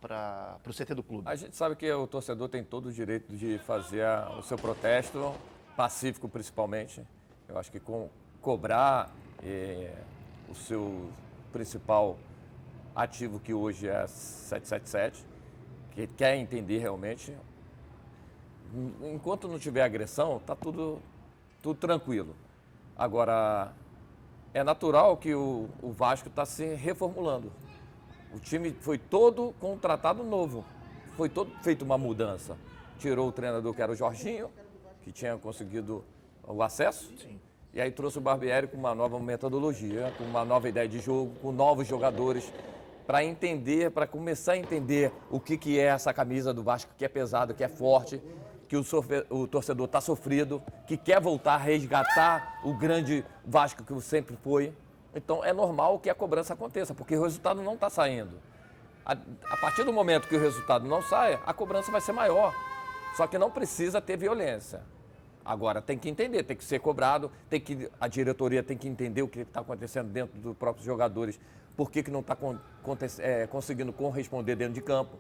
o CT do clube? A gente sabe que o torcedor tem todo o direito de fazer o seu protesto, pacífico principalmente. Eu acho que cobrar o seu principal ativo, que hoje é a 777, que quer entender realmente. Enquanto não tiver agressão, tá tudo tranquilo. Agora, é natural que o Vasco está se reformulando. O time foi todo contratado novo, foi todo feito uma mudança. Tirou o treinador que era o Jorginho, que tinha conseguido o acesso. Sim. E aí trouxe o Barbieri com uma nova metodologia, com uma nova ideia de jogo, com novos jogadores, para começar a entender o que é essa camisa do Vasco, que é pesada, que é forte, que o torcedor está sofrido, que quer voltar a resgatar o grande Vasco que sempre foi. Então é normal que a cobrança aconteça, porque o resultado não está saindo. A partir do momento que o resultado não sai, a cobrança vai ser maior. Só que não precisa ter violência. Agora, tem que entender, tem que ser cobrado, a diretoria tem que entender o que está acontecendo dentro dos próprios jogadores, por que não está conseguindo corresponder dentro de campo.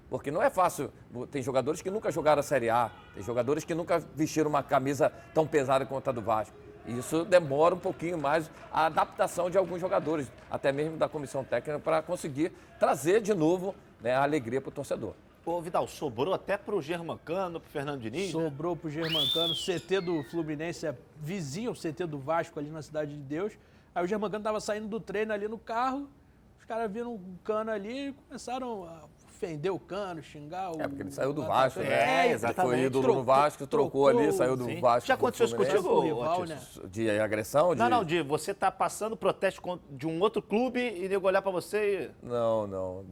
Porque não é fácil, tem jogadores que nunca jogaram a Série A, tem jogadores que nunca vestiram uma camisa tão pesada quanto a do Vasco. E isso demora um pouquinho mais a adaptação de alguns jogadores, até mesmo da comissão técnica, para conseguir trazer de novo, né, a alegria para o torcedor. Ô, Vidal, sobrou até pro Germancano, pro Fernando Diniz, sobrou, né? Pro Germancano, CT do Fluminense é vizinho ao CT do Vasco ali na Cidade de Deus. Aí o Germancano tava saindo do treino ali no carro, os caras viram um Cano ali e começaram a ofender o Cano, xingar o... porque ele saiu do Vasco, né? Exatamente. Ele foi ídolo no Vasco, trocou ali, saiu do Vasco. Já aconteceu isso contigo, rival, né? De agressão? Não, de você tá passando protesto de um outro clube e nego olhar pra você e... Não.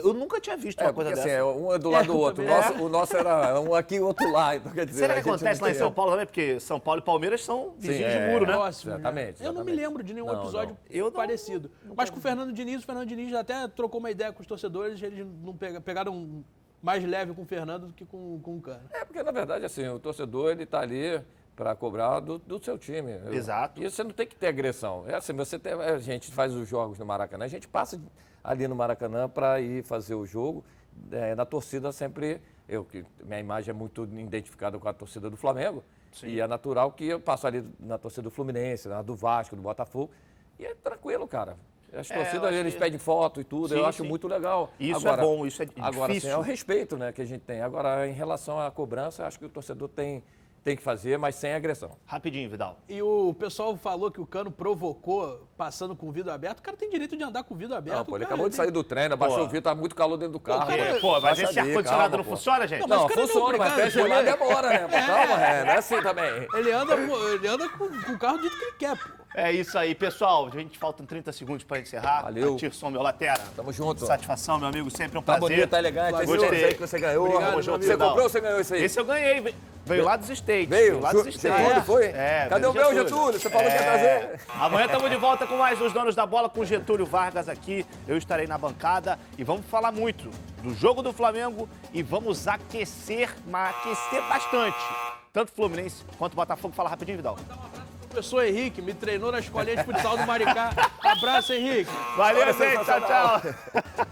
Eu nunca tinha visto uma coisa dessa. Assim, um é do lado do outro. O nosso era um aqui e outro lá. Então, quer dizer, será que acontece lá em São Paulo também? Porque São Paulo e Palmeiras são vizinhos de muro, né? Próximo, exatamente. Eu não me lembro de nenhum episódio parecido. Mas com o Fernando Diniz até trocou uma ideia com os torcedores, eles não pegaram mais leve com o Fernando do que com o Cano. Porque, na verdade, assim, o torcedor, ele tá ali para cobrar do seu time. Exato. E você não tem que ter agressão. É assim, a gente faz os jogos no Maracanã, a gente passa ali no Maracanã para ir fazer o jogo. Na torcida sempre, minha imagem é muito identificada com a torcida do Flamengo. Sim. E é natural que eu passo ali na torcida do Fluminense, na do Vasco, do Botafogo. E é tranquilo, cara. As torcidas, eles pedem foto e tudo, eu acho muito legal. Isso agora, é bom, isso é difícil. Agora, assim, é o respeito, né, que a gente tem. Agora, em relação à cobrança, acho que o torcedor tem que fazer, mas sem agressão. Rapidinho, Vidal. E o pessoal falou que o Cano provocou passando com o vidro aberto. O cara tem direito de andar com o vidro aberto. Não, pô, ele acabou de sair do treino, abaixou o vidro, tá muito calor dentro do carro. Mas esse ar-condicionado não funciona, gente? Não, funciona, mas até gelar demora, né? Calma, não é assim também. Ele anda com o carro do jeito que ele quer, pô. É isso aí, pessoal. A gente faltam 30 segundos para encerrar. Valeu. Tirson, meu latera. Tamo junto. Satisfação, meu amigo. Sempre um prazer. prazer. Tá bonito, tá elegante. Gostei. Esse aí que você ganhou. Obrigado, você comprou ou você ganhou esse aí? Esse eu ganhei. Veio lá dos States. Veio lá dos States. Getúlio, foi? Cadê o meu, Getúlio? Você falou que ia trazer. Amanhã estamos de volta com mais os Donos da Bola, com Getúlio Vargas aqui. Eu estarei na bancada e vamos falar muito do jogo do Flamengo e vamos aquecer bastante. Tanto o Fluminense quanto o Botafogo. Fala rapidinho, Vidal. Professor Henrique, me treinou na escolinha de futsal do Maricá. Abraço, Henrique. Valeu, gente. Tchau, tchau.